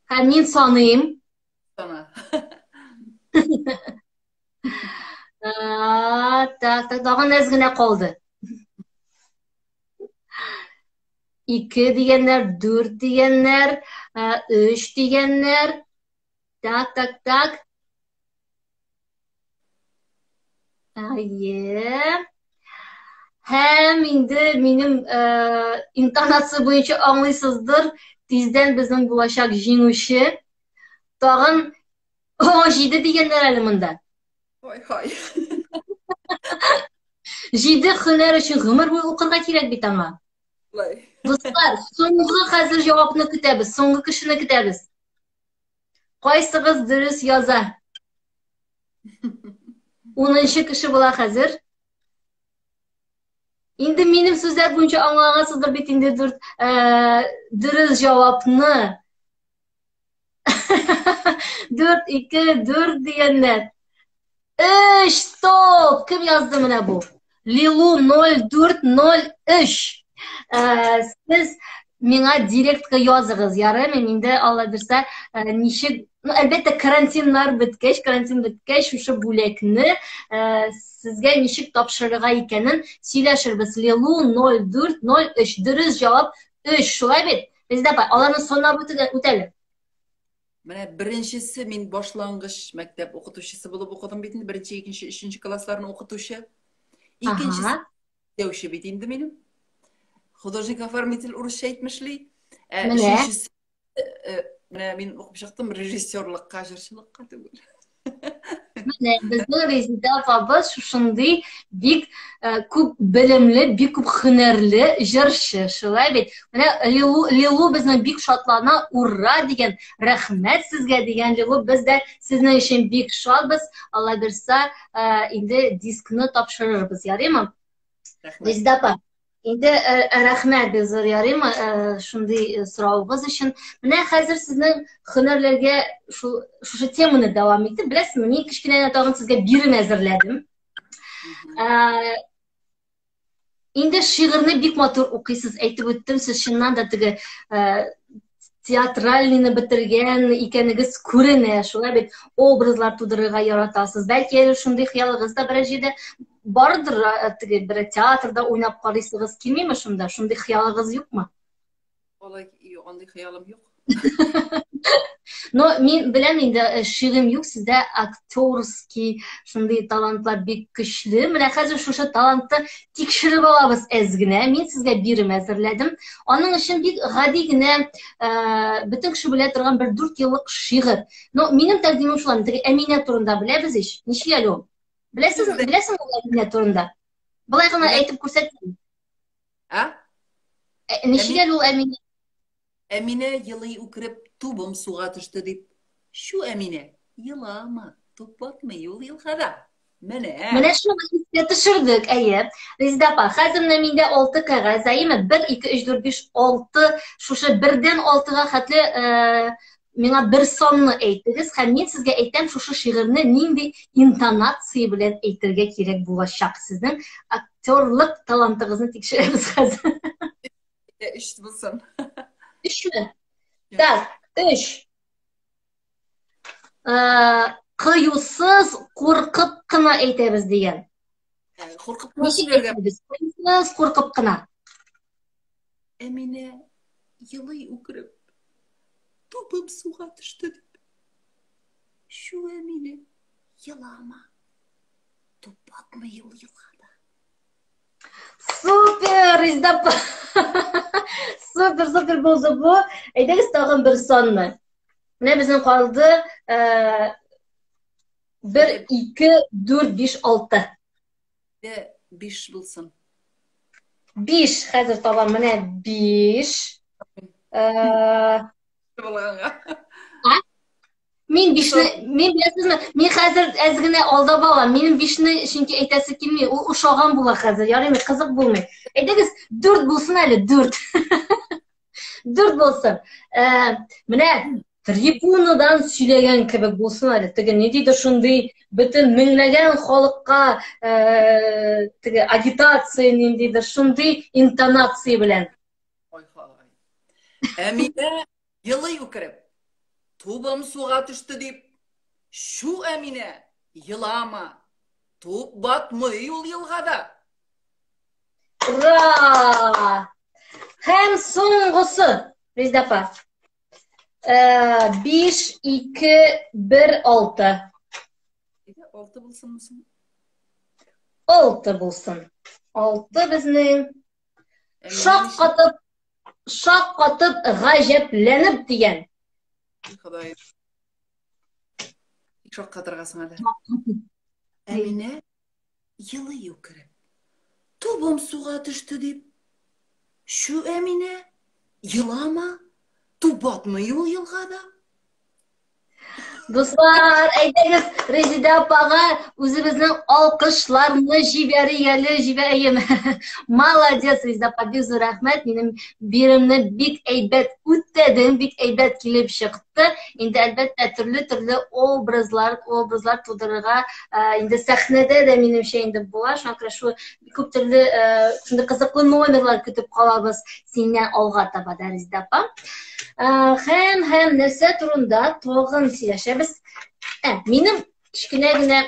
Ha, men sonayim. Sana. Tak, tag'in ozgina qoldi. 2 deganlar, 4 deganlar, 3 deganlar. Tak. Ayy. Hem endi menim intonatsiya bo'yicha anglaysizdir. Tezdan bizning bo'lajak jenguvchi tag'in 17 deganlar hali bunda. Hoy. 7 hunar uchun umr bo'yi o'qirga kerak bitama. Do'stlar, so'nggi hozir javobni kutamiz, so'nggi kishini kutamiz. Qaysigiz durust yozar? 10-chi kishi bo'lar hozir. Endi mening so'zlar bo'yicha anglagansizdor bit endi durust javobni. 4 deganlar. Stop! Kim yozdi mana bu? Lilu 0403. Siz menga direktga yozig'iz, yaraymi? Menda Alloh bersa, nishik albatta karantin bitgach o'sha bo'lakni sizga nishik topshirig'i ekanini so'ylashirmiz. Lilu 0403 durust javob 3. Shulay bizda ularni sonlab o'taylik. Mana birinchisi men boshlang'ich maktab o'qituvchisi bo'lib o'qidim bit endi 1-chi, 2-chi, 3-chi klasslarni o'qituvchi. Ikkinchisi devshi bit endi menim. Художник оформитель urusha aytmishli. Uchinchisi mana men o'qib chiqdim rejissyorlikqa, ajrchilikqa deb. Mana bizning Rizdapabiz shunday bek ko'p bilimli, bek ko'p hunarli jurchi, shulay bit. Mana Lilu bizni bek shodlana urra degan, rahmat sizga degan Lilu, bizda sizning uchun bek shodmiz. Alloh bersa, endi diskni topshiramiz, yaraymi? Rizdapa. Endi rahmat bizlar, yaraymi? Shunday so'rovingiz uchun. Mana hozir sizning hunarlarga shu temani davom etib, bilasizmi, men kichkina tag'in sizga birim hozirladim. Endi she'rni bek motor o'qiysiz, aytib o'tdim, siz shundan da teatralni bitirgan ekanigiz ko'rinadi, shulay bir obrazlar to'dirig'a yaratasiz. Balki shunday xayolingizda darajada bordir, bir teatrda o'ynab qolaysiz, kelmaymi shunda? Shunday xayolingiz yo'qmi? Vallahi yo'q, onday xayolim yo'q. No, men bilan endi she'rim yo'q, sizda aktorskiy shunday talantlar bek kuchli. Mana hozir shu talantni tekshirib olamiz ozgina. Men sizga birim hozirladim. Onun uchun bek g'adigina butun kishi bilan turgan bir 4 yillik she'r. No, mening taqdimim shu. Amina turunda bilasiz ish. Necha yil u? Bilasizmi Amina turunda? Bularni aytib ko'rsating. Ha? Necha yil u Amina? Emine yılı ukırıp tubum suğa düştü deyip. Şu Emine yılama tub batma yıl kada. Менә Mene. шуны искә төшердек, әйе. Резеда апа, хәзер менә миндә 6 кәгазь, әйеме? 1, 2, 3, 4, 5, 6, шушы 1дән 6-га хәтле миңа бер санны әйтегез һәм мин сезгә әйтәм, шушы шигырьне нинди интонация белән әйтергә кирәк булачак. Сезнең актерлык талантыгызны тикшерәбез хәзер. İşte bulsun. 3-мө? Так, 3. Кыюсыз, куркып кына әйтәбез дигән. Korkup nasıl Ничек vergen? әйтәбез? Кыюсыз, куркып кына. Emine yılı ukırıp tubum suğa düştü deyip. Şu Emine yılama tub batma yıl kada. Супер, Издапа. Супер, супер булды бу. Әйдәгез тагын бер санны. Менә безнең калды 1, 2, 4, 5, 6. De biş bulsun. 5 хәзер табам. Менә 5. Мин 5-не, мин беләсезме? Мин хәзер әз генә алда балам. Минем 5-не чөнки әйтәсе килми. Ул ушаган була хәзер. Ярыймы, кызык булмый. Әйдәгез 4 булсын әле, 4. 4 булсын. Менә трибунадан сөйләгән кебек булсын әле. Теге ни диде шундый бөтен меңләгән халыкка теге агитация ниндидер шундый интонация белән. Oy hay. Emine yılı yukarı. Tubam suğa düştü deyip. Şu Emine yılama. Tub batma yıl yılgada. Ура! Һәм соңгысы, Рездапа. 5, 2, 1, 6. Altı bulsun musun? 6 булсын. 6 безнең шаккатып, гаҗәпләнеп дигән. Kadayı. Çok kadırgasın hadi. Emine yılı yukarı. Tubum suğa düştü deyip. Şu Emine yılama. Tub batma yıl yılgada. Дуслар, әйдәгез Резида апага үзебезнең алкышларны җибәрәйем. Молодец, Резида апа, бик зур рәхмәт. Минем биремне бик әйбәт үтәдең, бик әйбәт килеп чыкты. Инде әлбәттә төрле образлар тудырырга инде сәхнәдә дә минемчә инде була. Шуңа күрә шу күп төрле шундый кызыклы номерлар көтеп калабыз синнән алга таба да, Резида апа. Һәм нәрсә турында тагын сөйләшәбез. Минем кичкенә генә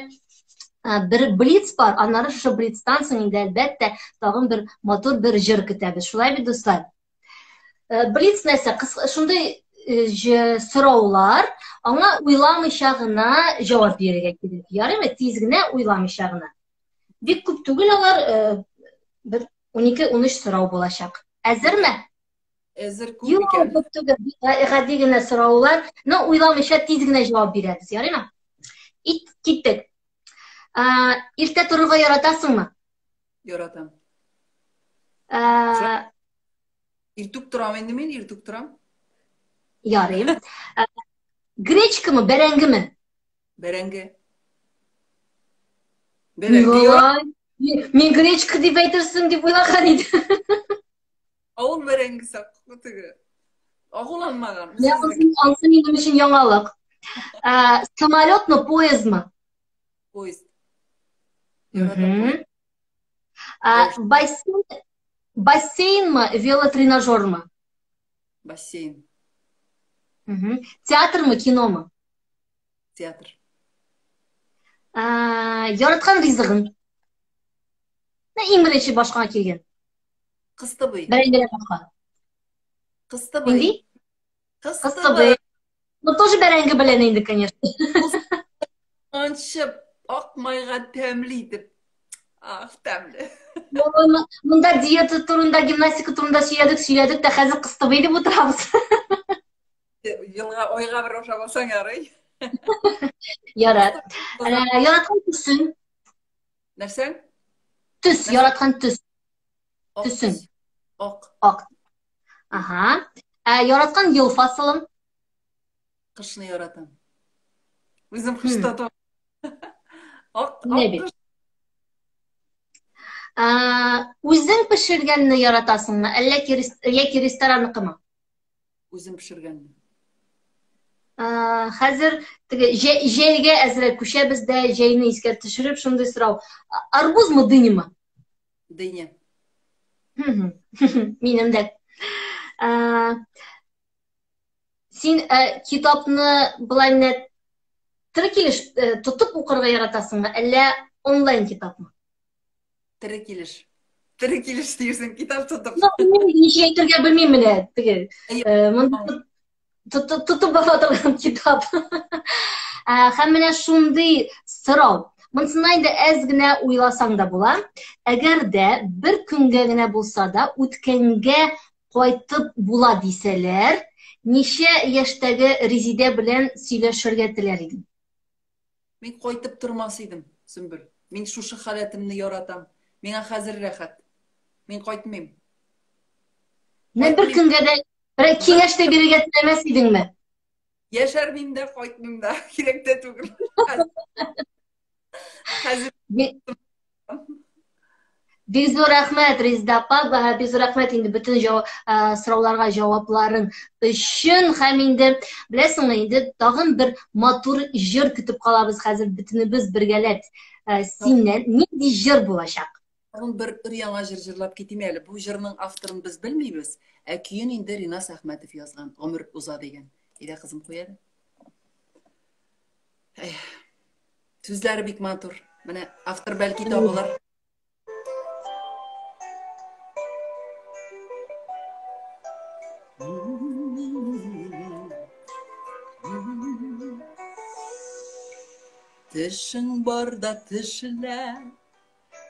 бер блиц бар. Аннары шушы блицтан соң инде әлбәттә тагын бер матур бер җыр көтәбез. Шулай бит, дуслар? Блиц нәрсә? Шундый сораулар, аңа уйламыйча гына җавап бирергә кирәк. Ярыймы? Тиз генә уйламыйча гына. Бик күп түгел алар, бер 12-13 сорау булачак. Әзерме? Ezir Юк, икән. күп түгел. Гади генә сораулар. Уйламыйча тиз генә җавап бирәбез. Ярыймы? Киттек. Иртә торырга яратасыңмы? Яратам. İrtuk turam endi men irtuk turam. Ярый. Гречкамы, бәрәңгеме? Беренге. Беренге yok. Мен гречка дип әйтерсең дип уйлаган идем. Авыл беренге saklıtıgı. Ağulanmagan. Ансы минем өчен яңалык. Самолетмы, поездмы? Поезд. Бассейнмы, велотренажермы? Бассейн. Театрмы, киномы? Театр. Яраткан ризыгың? Иң беренче башкаңа килгән. Кыстыбый. Бәрәңгеләр башка. Кыстыбый. Нинди? Кыстыбый. Тоже бәрәңге белән инде, конечно. Анчып, ак майга тәмле итеп. Ah, тәмле. Монда диета турында, гимнастика турында сөйләдек тә хәзер кыстыбый дип утырабыз. Елга ойга бер ошап алсаң ярый. Ярат. Яраткан төсең? Нәрсәң? Төс, яраткан төс. Төсең? Ак. Ак. Ага. Яратқан ел фасылым? Қышны яратам. Өзім қышта туып. Не Ақ бит? қыш. Үзең пешергәнне яратасыңмы, әллә яки ресторанныкымы? Өзім пішіргенмін. Хәзер теге җәйгә әзрәк күчәбез дә, җәйне искә төшереп, шундый сорау. Арбузмы, дынямы? Дыня. Минем дә. Син китапны былай менә тірі килеш тотып укырга яратасыңмы, әллә онлайн китапмы? Тірі келіш. Тірі келіш дейірсің, китап тұтып. Мен ничә әйтергә белмим менә, теге. Тотып бара торган китап. Һәм менә шундый сорау. Монысына инде әз генә уйласаң да була. Әгәр дә бер көнгә генә булса да үткәнгә кайтып була дисәләр, ничә яшьтәге Резидә белән сөйләшергә теләр идең? Мен қайтып тұрмас едім, Сүмбіл. Мен шушы халәтімні яратам. Меңа хәзер рәхәт. Мен қайтмайм. Мен бер көнгә дә бер киңәш тә бирергә теләмәс идеңме? Яшәрмим дә, қайтмайм да. Кирәк тә түгел. Хәзер Бик зур рәхмәт, Резидә апа, бик зур рәхмәт инде бөтен сорауларга җавапларың өчен. Һәм инде беләсеңме, инде тагын бер матур җыр көтеп калабыз хәзер бөтенебез бергәләп. Синнән нинди җыр булачак? Тагын бер өр-яңа җыр җырлап китим әле. Бу җырның авторын без белмибез. Көйен инде Ринас Әхмәтов язган, Гомер уза дигән. Иде кызым куяды. Сүзләре бик матур. Менә автор бәлки табылыр. Тишең барда тишелә,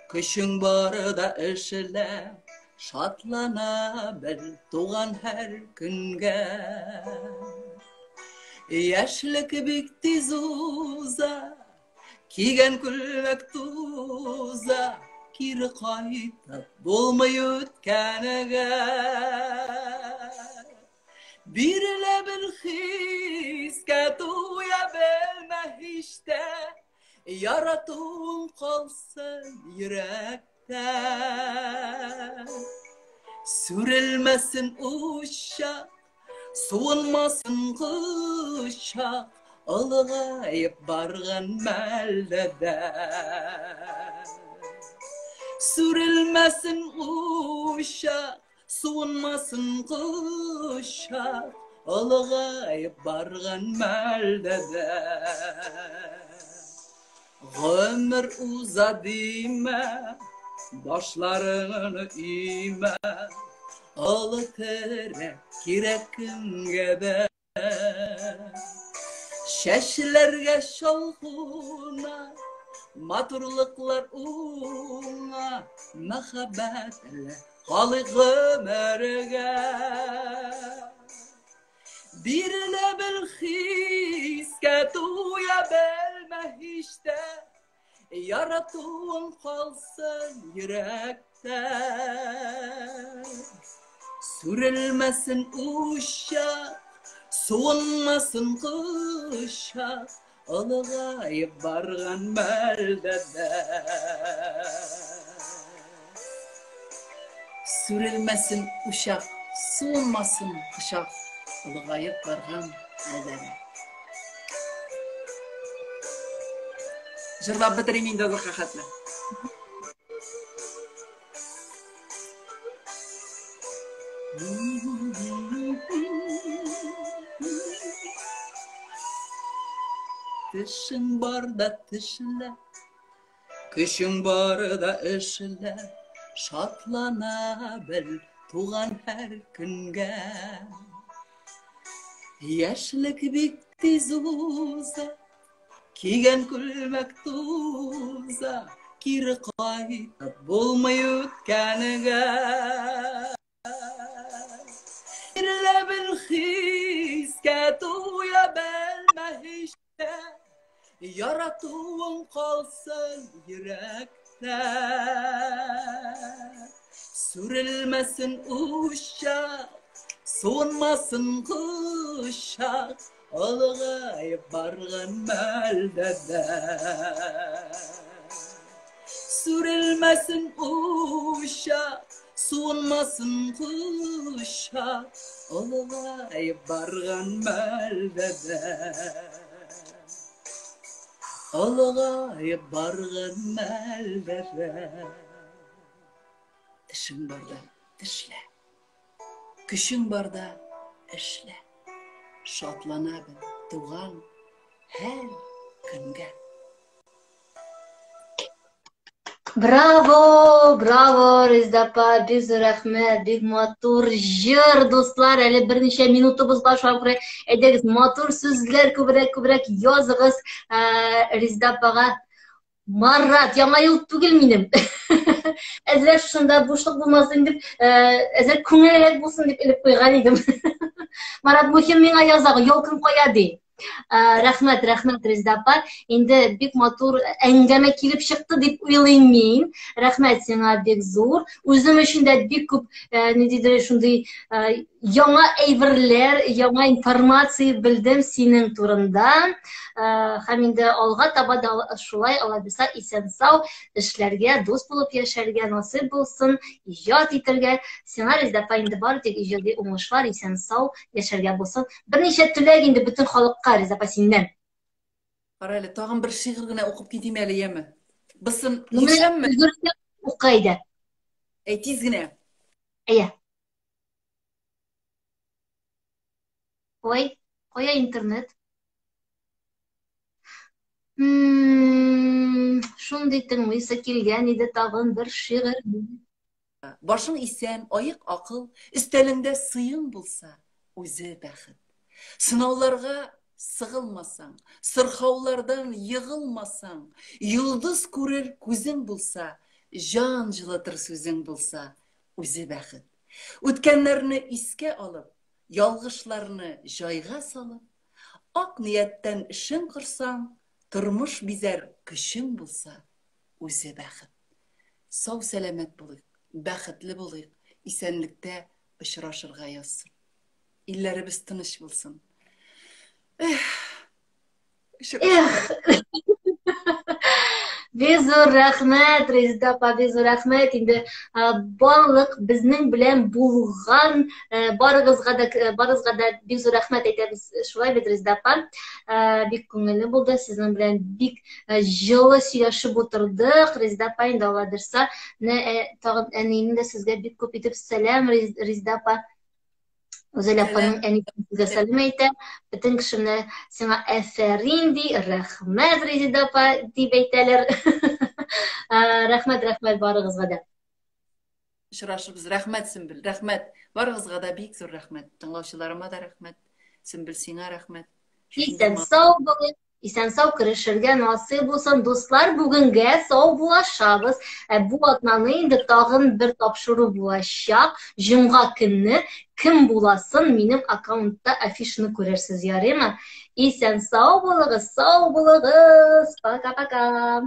көчең барда эшелә, шатлана бел туган һәр көнгә. Яшьлек бик тиз уза, кигән күлмәк туза, кире кайтып булмый үткәнегә. Бирелә бер хискә туя белмә һич тә, яратуың калсын йөрәктә. Сүрелмәсен учак, суынмасын кычак, ылыгайып барган мәлдәдә. Сүрелмәсен учак, суынмасын кычак, ылыгайып барган мәлдәдә. Гомер уза димә, башларыңны өймә, ылы терәк кирәк көнгә дә. Шәшләргә шалкуна, матурлыклар уңа, мәхәббәтле калый гомергә. Бирелә бер хискә туя белмә һич тә, яратуың калсын йөрәктә. Сүрелмәсен учак, суынмасын кычак, ылыгайып барган мәлдәдә. Сүрелмәсен учак, суынмасын кычак, ылыгайып барган мәлдәдә. Җырлап бетерим инде зур хәтле. Тишең барда тишелә, көчең барда эшелә, шатлана бел туган һәр көнгә. Яшьлек бик тиз уза, кигән күлмәк туза, кире кайтып булмый үткәнегә. Бирелә бер хискә туя белмә һич тә, яратуың калсын йөрәктә. Сүрелмәсен учак, Soğunmasın kuşak, olğayıp barğan məldədə. Sürülmesin uşak, soğunmasın kuşak, olğayıp barğan məldədə. Olğayıp barğan məldədə. Dişin barda dişle, küçün barda işle. Şatlana bil tuğan her günge. Bravo, bravo Rezdapa, biz rahmet, bir motor jır dostlar. Hele bir neçe minutumuz var şu an buraya ederiz. Motor sözler kübrek yazığız Rezdapa'ga. Marrat, yana yıl tügül minim. Ezler şunda boşluk bulmasın deyip, ezler küngülerek bulsun deyip elip koygan edim. Marat muhim mena yazağı, yol küm koyadi. Rahmet Rezdapa. Endi bek motor әңгәмә килеп чыкты дип уйлыйм мин. Рәхмәт сиңа бик зур. Үзем өчен дә бик күп ни дидер шундый яңа әйберләр, яңа информация белдем синең турында. Һәм инде алга таба да шулай Алла бирсә исән сау эшләргә, дус булып яшәргә насыйп булсын, иҗат итәргә. Сиңа Рездапа инде бар тик иҗади уңышлар, исән сау яшәргә булсын. Берничә теләк инде бөтен халыкка Rezdapa синнән. Qarayla, tağın bir şiir gına okup gideyim hele yeme. Bısın, yetişem mi? Üzülürse okuydu. Tiz gına. İyi. Koya internet. Şunday tınmıysa kelgen idi tağın bir şiir. Başın isen, ayık akıl, üstelinde sıyın bulsa, özü bəxit. Sınavlarga sığılmasan, sırxavlardan yığılmasan, yıldız görür gözün bulsa, can жылатır sözün bulsa, özü bəxit. Ötkenlerini iske alıp, yalgışlarını jayga salıp, ak niyetten işin kırsan, turmuş bizer kışın bulsa, özü bəxit. Sağ selamet bulayık, bəxitli bulayık, isenlikte ışıraşırga yazsın. İllerimiz tınış bulsun. Безур рәхмәт, Рездапа, безур рәхмәт. Инде барлык безнең белән булган барыгызга да безур рәхмәт әйтәбез. Шулай бит, Рездапа. Бик күңелле булды. Сезнең белән бик җылы сөйләшеп утырдык. Рездапа, инде Алла бирсә, тагын әниемне дә сезгә бик күп итеп сәлам, Рездапа. Özel yapanın en iyi selam eyle. Bütün kişimler sana aferin di, rahmet Rezdapa di beyteler. Rahmet barığızga da. Şıraşırız, rahmet Sümbül, rahmet. Barığızga da büyük zor rahmet. Tınlaşılarıma da rahmet. Sümbül sana rahmet. İsen sağ olun. İsen sağ kırışırga nasip olsun. Dostlar bugünkü sağ bulaşağız. Bu atmanı indi tağın bir tapşırı bulaşaq. Cumğa günü kim bulasın benim akkauntta afişini görürsüz yarayım. İsen sağ bulağız. Paka paka.